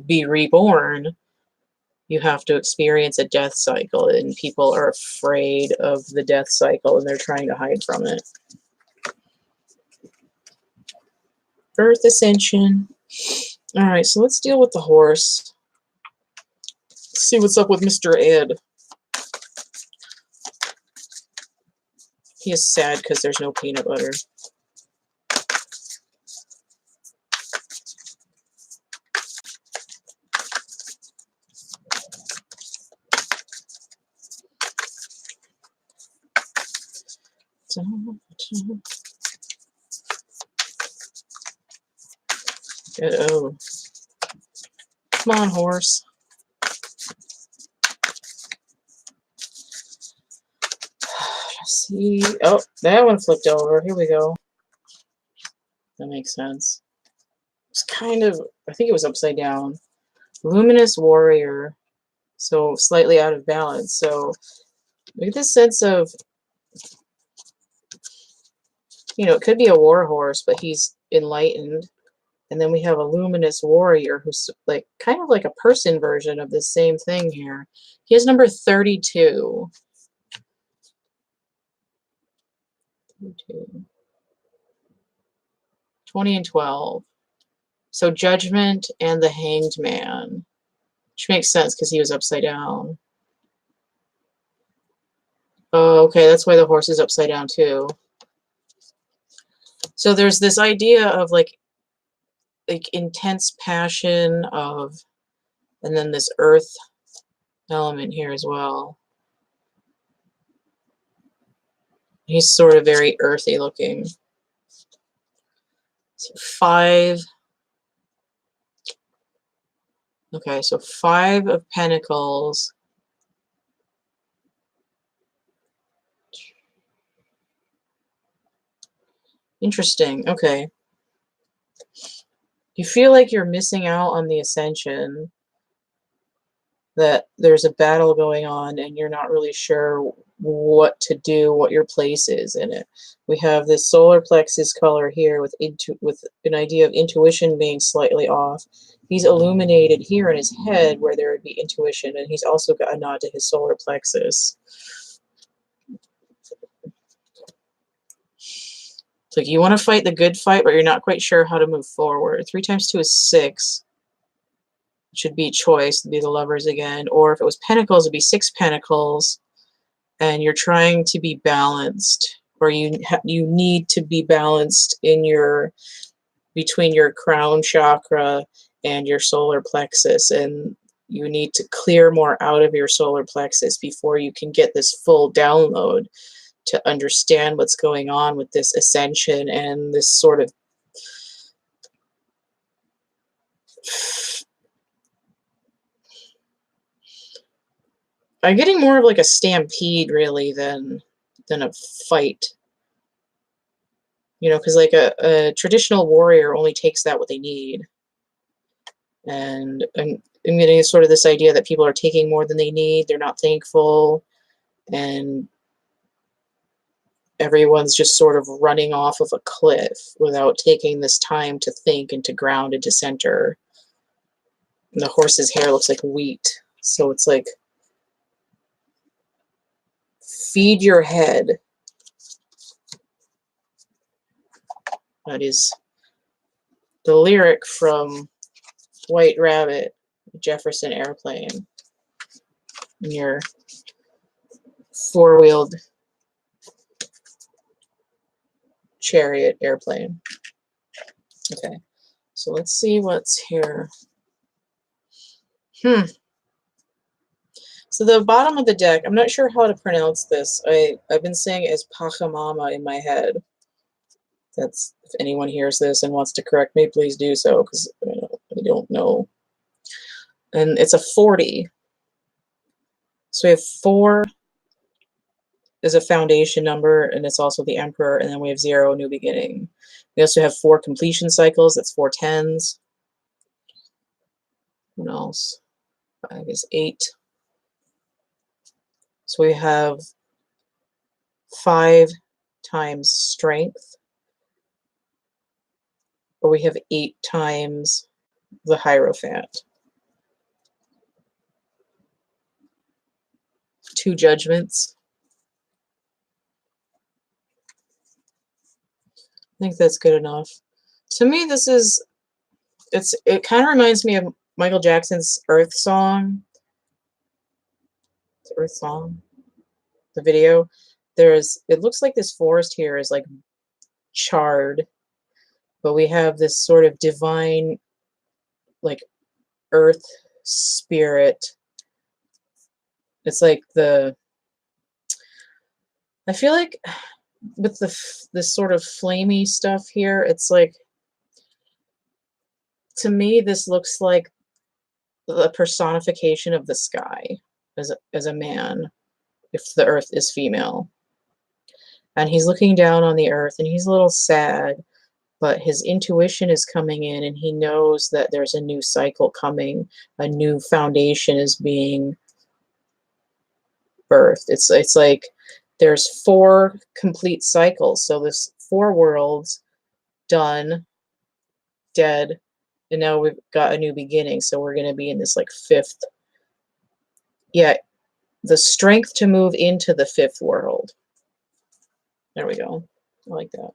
be reborn, you have to experience a death cycle, and people are afraid of the death cycle and they're trying to hide from it. Earth ascension. All right, so let's deal with the horse. Let's see what's up with Mr. Ed. He is sad because there's no peanut butter. Uh-oh. Come on, horse. Let's see. Oh, that one flipped over. Here we go. That makes sense. It's kind of, I think it was upside down. Luminous warrior. So slightly out of balance. So Look at this sense of, you know, it could be a war horse, but he's enlightened. And then we have a luminous warrior who's like kind of like a person version of the same thing here. He has number 32. 32. 20 and 12. So Judgment and the Hanged Man, which makes sense because he was upside down. Oh, okay, that's why the horse is upside down too. So there's this idea of like intense passion of, and then this earth element here as well. He's sort of very earthy looking. So 5. Okay, so 5 of Pentacles. Interesting. Okay. You feel like you're missing out on the ascension, that there's a battle going on and you're not really sure what to do, what your place is in it. We have this solar plexus color here with an idea of intuition being slightly off. He's illuminated here in his head where there would be intuition, and he's also got a nod to his solar plexus. It's like you want to fight the good fight, but you're not quite sure how to move forward. 3 times 2 is 6. Should be choice, it'd be the Lovers again. Or if it was Pentacles, it'd be 6 Pentacles, and you're trying to be balanced, or you need to be balanced in your, between your crown chakra and your solar plexus, and you need to clear more out of your solar plexus before you can get this full download to understand what's going on with this ascension and this sort of I'm getting more of like a stampede really than a fight. You know, because like a traditional warrior only takes that what they need. And I'm getting sort of this idea that people are taking more than they need. They're not thankful. And everyone's just sort of running off of a cliff without taking this time to think and to ground and to center. And the horse's hair looks like wheat. So it's like, feed your head. That is the lyric from White Rabbit, Jefferson Airplane, in your 4-wheeled Chariot airplane. Okay, so let's see what's here. So the bottom of the deck, I'm not sure how to pronounce this. I've been saying it as Pachamama in my head. That's, if anyone hears this and wants to correct me, please do so, because I don't know. And it's a 40. So we have 4 is a foundation number, and it's also the Emperor, and then we have 0, new beginning. We also have 4 completion cycles, that's 4 10s. What else? 5 is 8. So we have 5 times strength, or we have 8 times the Hierophant. 2 judgments. I think that's good enough. To me, this is, it kind of reminds me of Michael Jackson's Earth Song. It's Earth Song, the video. It looks like this forest here is like charred, but we have this sort of divine, like, earth spirit. It's like I feel like with this sort of flamey stuff here, it's like, to me, this looks like the personification of the sky as a man, if the earth is female. And he's looking down on the earth, and he's a little sad, but his intuition is coming in, and he knows that there's a new cycle coming, a new foundation is being birth. It's like there's 4 complete cycles. So this 4 worlds done, dead, and now we've got a new beginning. So we're going to be in this like 5th. Yeah, the strength to move into the 5th world. There we go. I like that.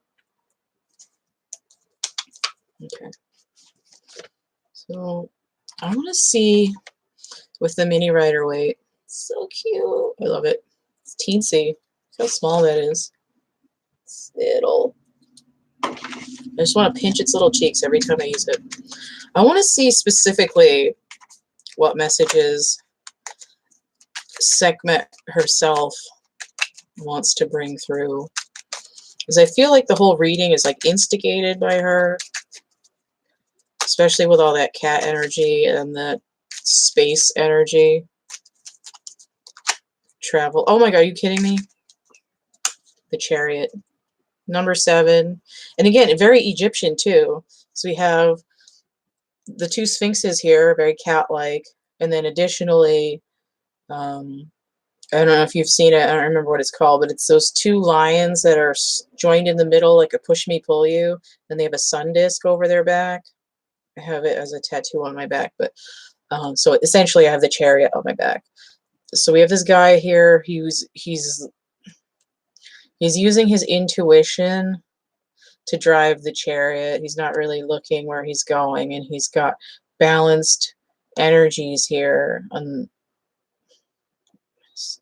Okay. So I want to see with the mini rider weight. So cute. I love it. It's teensy. Look how small that is. It's little. I just want to pinch its little cheeks every time I use it. I want to see specifically what messages Sekhmet herself wants to bring through. Because I feel like the whole reading is like instigated by her. Especially with all that cat energy and that space energy. Travel. Oh my god, are you kidding me? The Chariot. Number 7. And again, very Egyptian too. So we have the 2 sphinxes here, very cat-like. And then additionally, I don't know if you've seen it, I don't remember what it's called, but it's those 2 lions that are joined in the middle like a push me, pull you. And they have a sun disk over their back. I have it as a tattoo on my back, but so essentially I have the Chariot on my back. So we have this guy here, he's using his intuition to drive the Chariot. He's not really looking where he's going, and he's got balanced energies here. I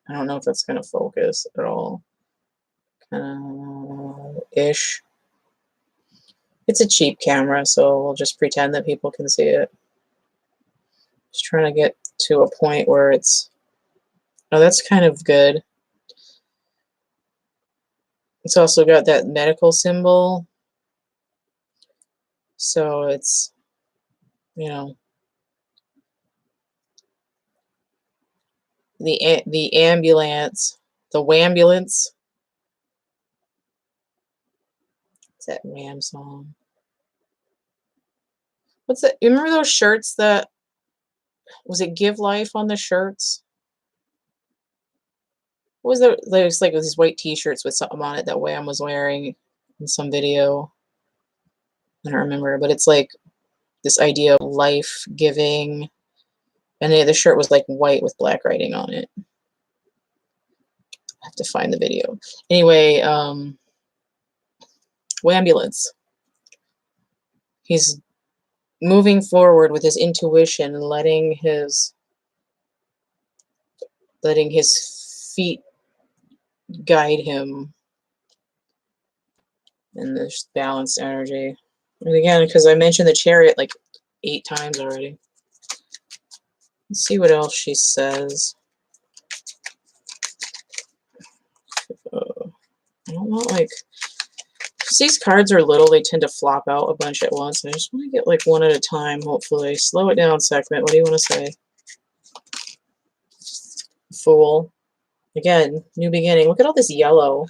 don't know if that's going to focus at all. Ish. It's a cheap camera, so we'll just pretend that people can see it. Just trying to get to a point where it's... Oh, that's kind of good. It's also got that medical symbol. So it's, you know, the ambulance, the wambulance. What's that Wham song? What's that? You remember those shirts that, was it Give Life on the shirts? What was that? There's like these white t-shirts with something on it that Wham was wearing in some video. I don't remember, but it's like this idea of life giving. And the shirt was like white with black writing on it. I have to find the video. Anyway, Wambulance. He's moving forward with his intuition and letting his feet guide him in this balanced energy. And again, because I mentioned the Chariot like 8 times already. Let's see what else she says. I don't want like... These cards are little, they tend to flop out a bunch at once. I just want to get like one at a time, hopefully. Slow it down, Sekhmet. What do you want to say? Fool. Again, new beginning. Look at all this yellow.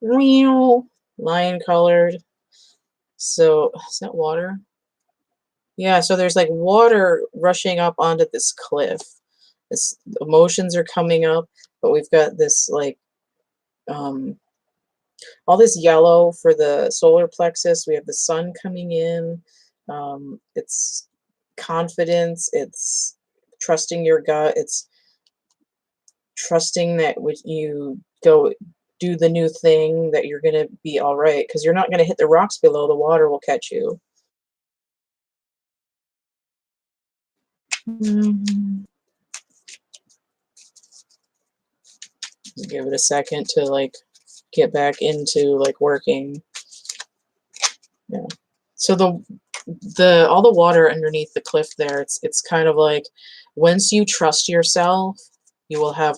Lion colored. So, is that water? Yeah, so there's like water rushing up onto this cliff. This emotions are coming up, but we've got this like all this yellow for the solar plexus. We have the sun coming in. It's confidence. It's trusting your gut. It's trusting that when you go do the new thing that you're going to be all right, because you're not going to hit the rocks below. The water will catch you. Give it a second to like get back into like working. Yeah. So all the water underneath the cliff there, it's kind of like once you trust yourself, you will have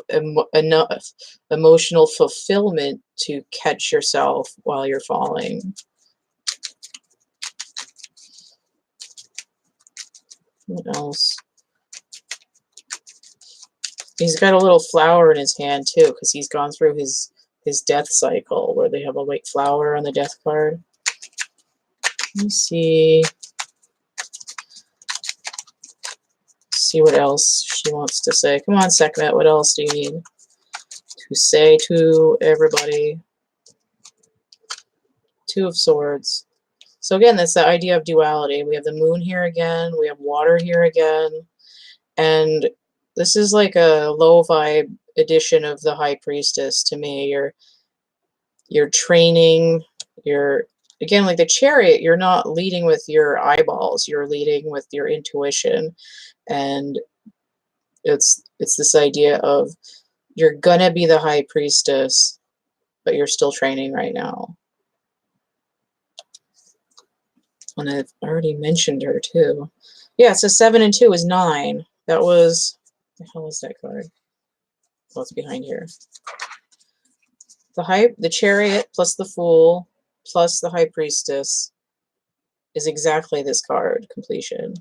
enough emotional fulfillment to catch yourself while you're falling. What else? He's got a little flower in his hand too, because he's gone through his death cycle where they have a white flower on the death card. Let's see what else she wants to say. Come on, Sekhmet, what else do you need? to say to everybody. Two of Swords. So again, that's the idea of duality. We have the moon here again. We have water here again. And this is like a low vibe edition of the High Priestess to me. You're training, again, like the Chariot, you're not leading with your eyeballs. You're leading with your intuition. And it's this idea of you're gonna be the High Priestess, but you're still training right now. And I've already mentioned her too. Yeah, so 7 and 2 is 9. That was, what the hell is that card? Oh, it's behind here. The Chariot plus the Fool plus the High Priestess is exactly this card, completion.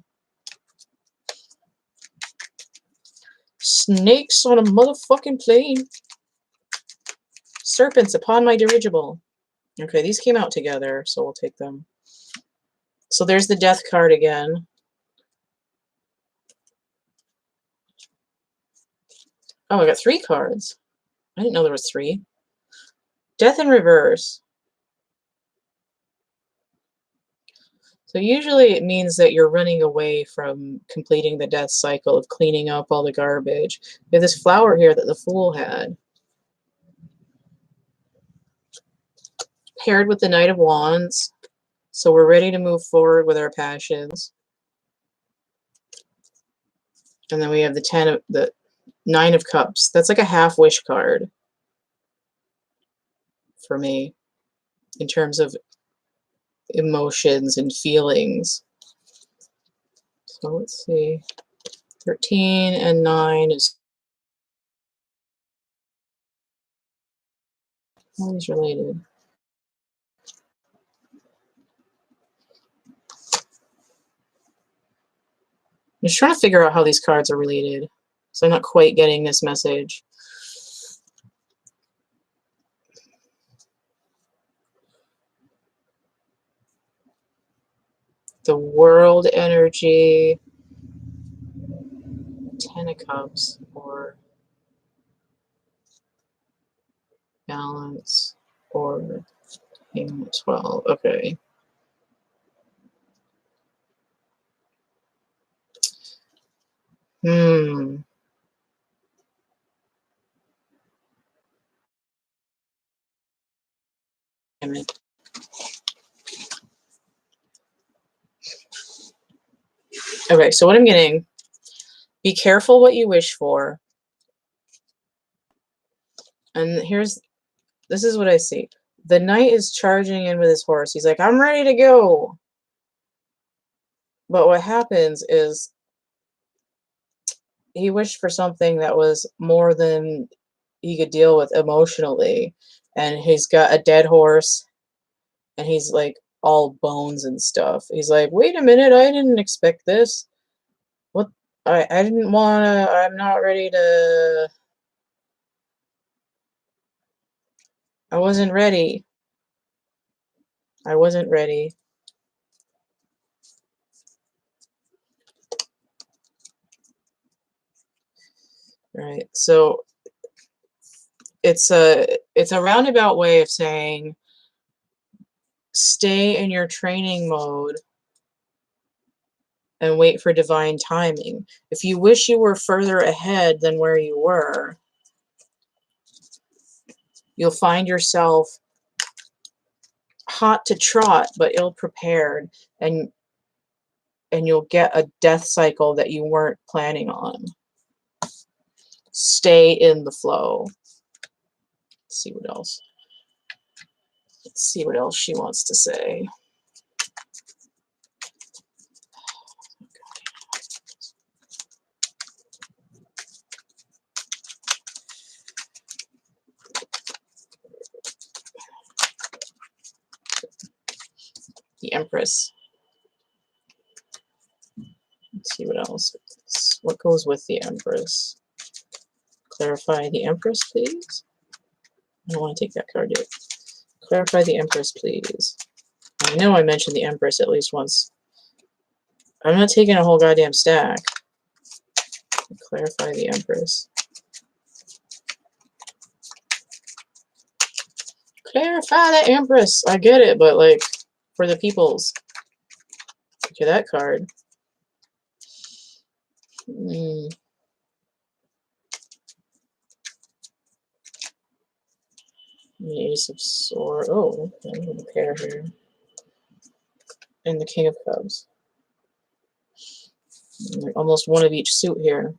Snakes on a motherfucking plane. Serpents upon my dirigible. Okay, these came out together, so we'll take them. So there's the Death card again. Oh, I got 3 cards. I didn't know there was 3. Death in reverse. So usually it means that you're running away from completing the death cycle of cleaning up all the garbage. We have this flower here that the Fool had. Paired with the Knight of Wands. So we're ready to move forward with our passions. And then we have the 9 of Cups. That's like a half-wish card for me in terms of emotions and feelings. So let's see. 13 and 9 is always related. I'm just trying to figure out how these cards are related. So I'm not quite getting this message. The World energy, 10 of Cups, or balance, or 12. Okay. Okay, so what I'm getting, be careful what you wish for. And this is what I see. The knight is charging in with his horse. He's like, I'm ready to go. But what happens is he wished for something that was more than he could deal with emotionally. And he's got a dead horse. And he's like all bones and stuff. He's like, wait a minute, I didn't expect this. What? I didn't want to, I'm not ready to, I wasn't ready. I wasn't ready. Right. So it's a roundabout way of saying stay in your training mode and wait for divine timing. If you wish you were further ahead than where you were, you'll find yourself hot to trot but ill prepared, and you'll get a death cycle that you weren't planning on. Stay in the flow. Let's see what else. Let's see what else she wants to say. The Empress. Let's see what else. What goes with the Empress? Clarify the Empress, please. I don't want to take that card yet. Clarify the Empress, please. I know I mentioned the Empress at least once. I'm not taking a whole goddamn stack. Clarify the Empress. Clarify the Empress. I get it, but like for the peoples. Okay, that card. The Ace of Swords. Oh, I'm going to pair here. And the King of Cups. Almost one of each suit here.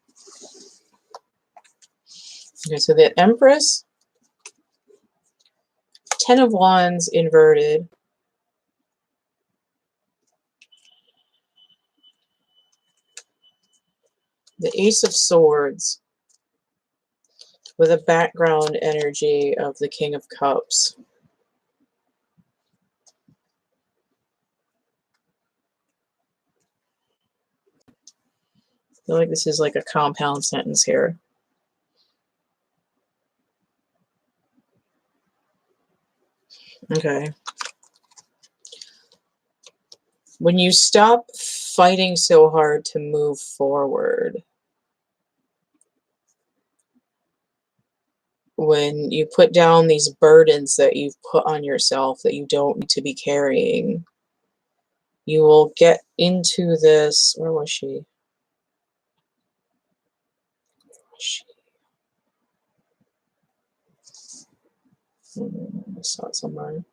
Okay, so the Empress, 10 of Wands inverted. The Ace of Swords with a background energy of the King of Cups. I feel like this is like a compound sentence here. Okay. When you stop fighting so hard to move forward, when you put down these burdens that you've put on yourself that you don't need to be carrying, you will get into this. Where was she? I saw it somewhere.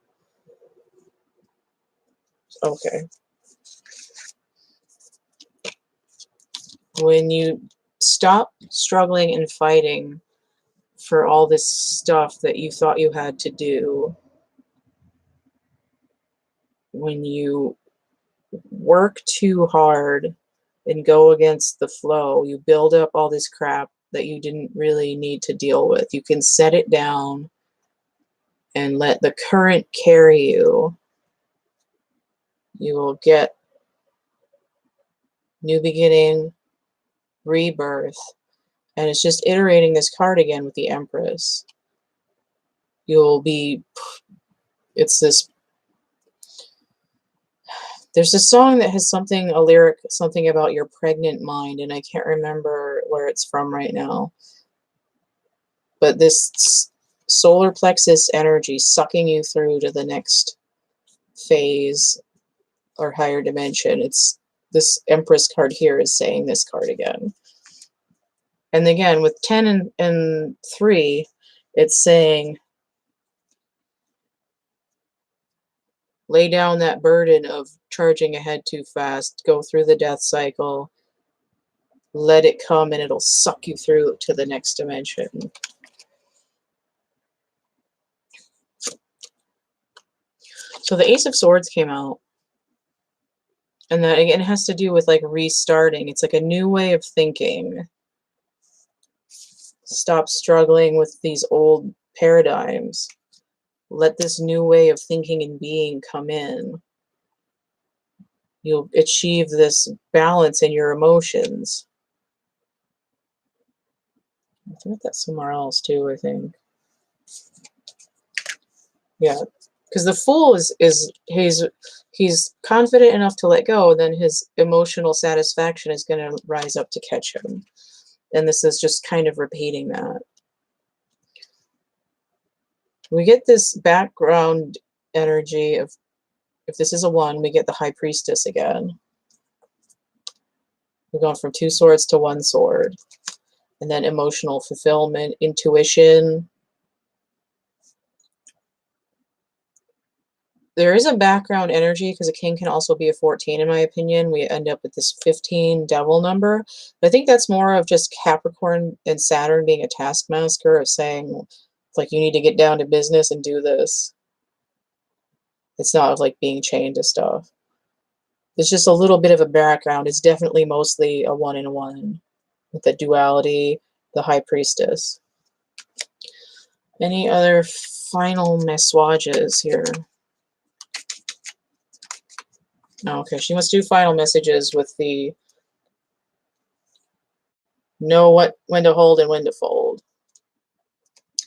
Okay. When you stop struggling and fighting for all this stuff that you thought you had to do, when you work too hard and go against the flow, you build up all this crap that you didn't really need to deal with. You can set it down and let the current carry you. You will get new beginning, rebirth, and it's just iterating this card again with the Empress. You'll be, it's this, there's a song that has something, a lyric, something about your pregnant mind, and I can't remember where it's from right now. But this solar plexus energy sucking you through to the next phase or higher dimension. It's this Empress card here is saying this card again. And again, with 10 and 3, it's saying, lay down that burden of charging ahead too fast, go through the death cycle, let it come, and it'll suck you through to the next dimension. So the Ace of Swords came out. And that, again, has to do with like restarting. It's like a new way of thinking. Stop struggling with these old paradigms. Let this new way of thinking and being come in. You'll achieve this balance in your emotions. I think that's somewhere else too, I think. Yeah, because the Fool is he's confident enough to let go, and then his emotional satisfaction is going to rise up to catch him. And this is just kind of repeating that. We get this background energy of, if this is a 1, we get the High Priestess again. We're going from 2 swords to 1 sword. And then emotional fulfillment, intuition. There is a background energy, because a king can also be a 14, in my opinion. We end up with this 15 devil number. But I think that's more of just Capricorn and Saturn being a taskmaster of saying, like, you need to get down to business and do this. It's not like being chained to stuff. It's just a little bit of a background. It's definitely mostly a 1 in 1 with the duality, the High Priestess. Any other final messages here? Okay, she must do final messages with the know when to hold and when to fold.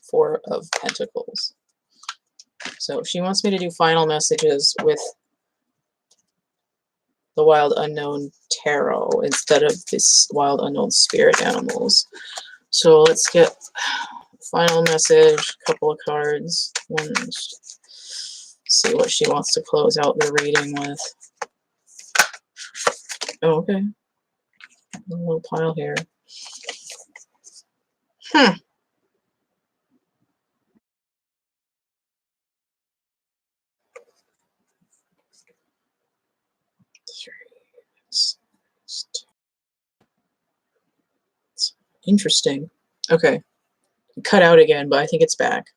4 of Pentacles. So she wants me to do final messages with the Wild Unknown Tarot instead of this Wild Unknown Spirit Animals. So let's get Final message, couple of cards. See what she wants to close out the reading with. Oh, okay. A little pile here. Interesting. Okay. Cut out again, but I think it's back.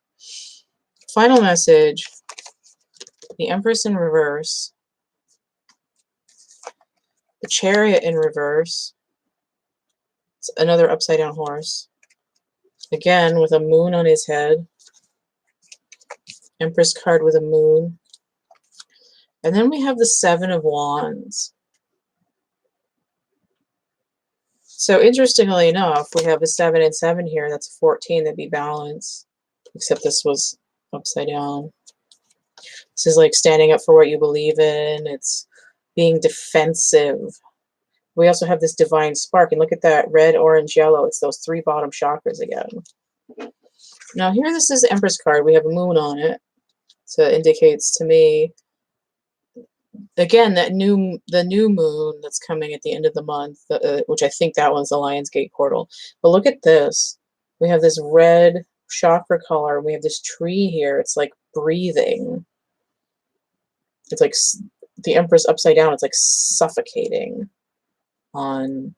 Final message. The Empress in reverse. The Chariot in reverse. It's another upside down horse. Again, with a moon on his head. Empress card with a moon. And then we have the Seven of Wands. So interestingly enough, we have a 7 and 7 here. That's a 14. That'd be balance. Except this was upside down. This is like standing up for what you believe in. It's being defensive. We also have this divine spark. And look at that red, orange, yellow. It's those 3 bottom chakras again. Now here, this is the Empress card. We have a moon on it. So it indicates to me, again, that the new moon that's coming at the end of the month, which I think that one's the Lionsgate portal. But look at this. We have this red chakra color. We have this tree here. It's like breathing. It's like the Empress upside down. It's like suffocating on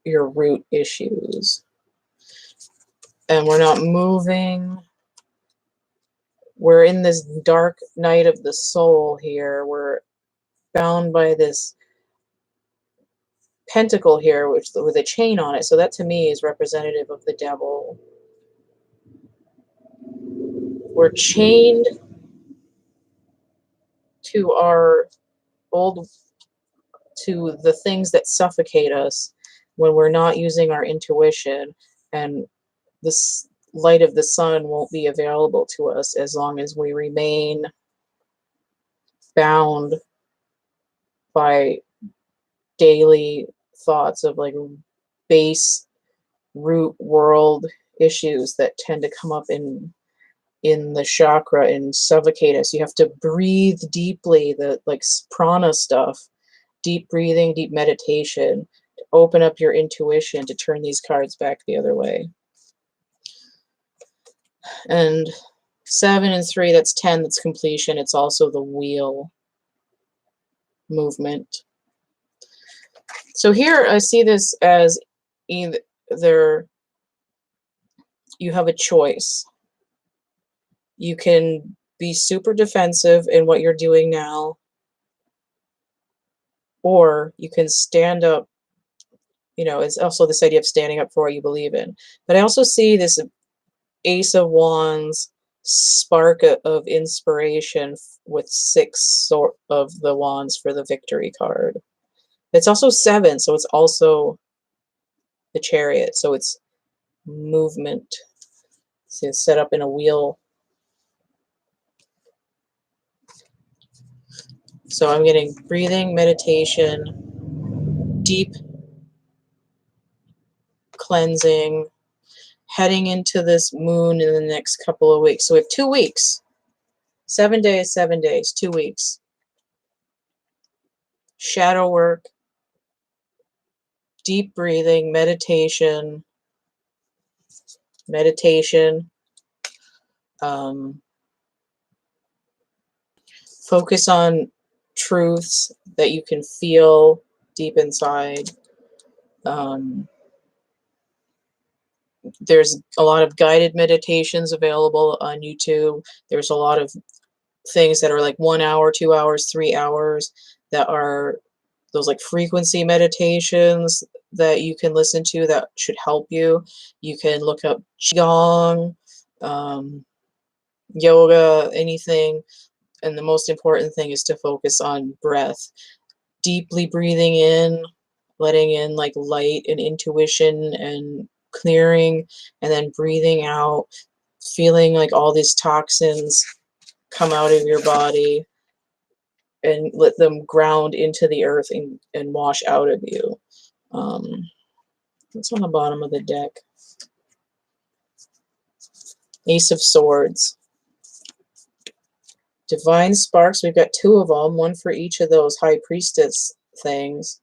your root issues. And we're not moving. We're in this dark night of the soul here. We're bound by this pentacle here, which with a chain on it. So that to me is representative of the devil. We're chained to to the things that suffocate us when we're not using our intuition, and this light of the sun won't be available to us as long as we remain bound by daily thoughts of like base root world issues that tend to come up in the chakra and suffocate us. You have to breathe deeply, the like prana stuff, deep breathing, deep meditation, to open up your intuition to turn these cards back the other way. And 7 and 3, that's 10, that's completion. It's also the wheel movement. So here I see this as either you have a choice. You can be super defensive in what you're doing now, or you can stand up. You know, it's also this idea of standing up for what you believe in. But I also see this Ace of Wands spark of inspiration with 6 of the wands for the victory card. It's also 7, so it's also the Chariot. So it's movement. So it's set up in a wheel. So I'm getting breathing, meditation, deep cleansing, heading into this moon in the next couple of weeks. So we have 2 weeks. 7 days, 7 days, 2 weeks. Shadow work, deep breathing, meditation, focus on truths that you can feel deep inside. There's a lot of guided meditations available on YouTube. There's a lot of things that are like 1 hour, 2 hours, 3 hours that are those like frequency meditations that you can listen to that should help you. You can look up Qigong, yoga, anything. And the most important thing is to focus on breath. Deeply breathing in, letting in like light and intuition and clearing, and then breathing out, feeling like all these toxins come out of your body and let them ground into the earth and wash out of you. What's on the bottom of the deck? Ace of Swords. Divine Sparks, we've got 2 of them, 1 for each of those High Priestess things.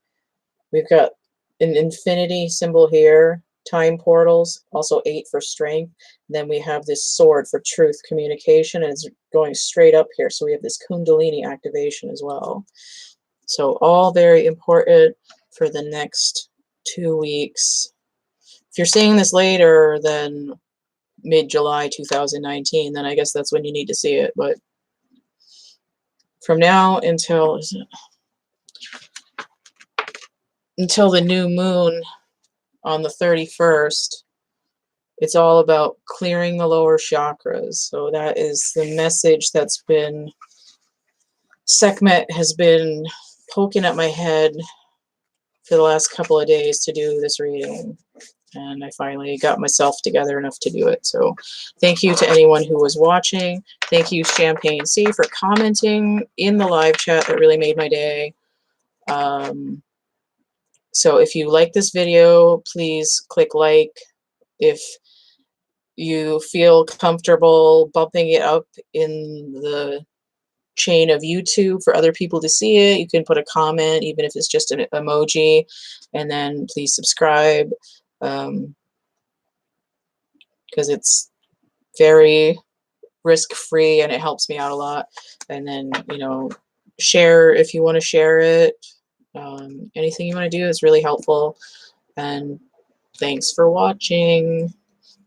We've got an infinity symbol here, time portals, also 8 for strength. And then we have this sword for truth, communication, and it's going straight up here. So we have this Kundalini activation as well. So all very important for the next 2 weeks. If you're seeing this later than mid-July 2019, then I guess that's when you need to see it. But from now until the new moon on the 31st, it's all about clearing the lower chakras. So that is the message that's been, Sekhmet has been poking at my head for the last couple of days to do this reading. And I finally got myself together enough to do it. So thank you to anyone who was watching. Thank you, Champagne C, for commenting in the live chat. That really made my day. So if you like this video, please click like. If you feel comfortable bumping it up in the chain of YouTube for other people to see it, you can put a comment, even if it's just an emoji, and then please subscribe. Because it's very risk-free and it helps me out a lot. And then, you know, share if you want to share it. Anything you want to do is really helpful. And thanks for watching.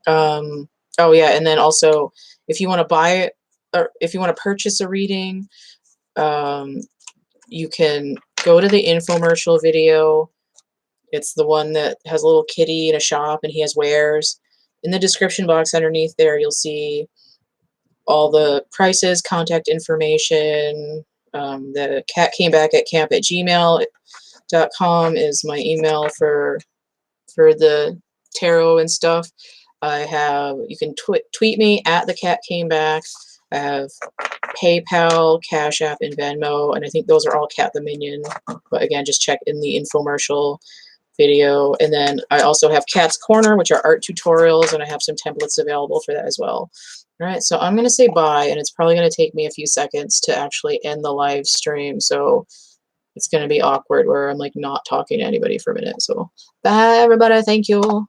Oh yeah, and then also if you want to buy it, or if you want to purchase a reading, you can go to the infomercial video. It's the one that has a little kitty in a shop and he has wares. In the description box underneath there, you'll see all the prices, contact information. The CATcamebackatcamp@gmail.com is my email for the tarot and stuff. I have, you can tweet me at @thecatcameback. I have PayPal, Cash App, and Venmo, and I think those are all CATtheMinion. But again, just check in the infomercial video. And then I also have Cat's Corner, which are art tutorials, and I have some templates available for that as well. All right, so I'm going to say bye, and it's probably going to take me a few seconds to actually end the live stream, so it's going to be awkward where I'm like not talking to anybody for a minute. So bye, everybody. Thank you.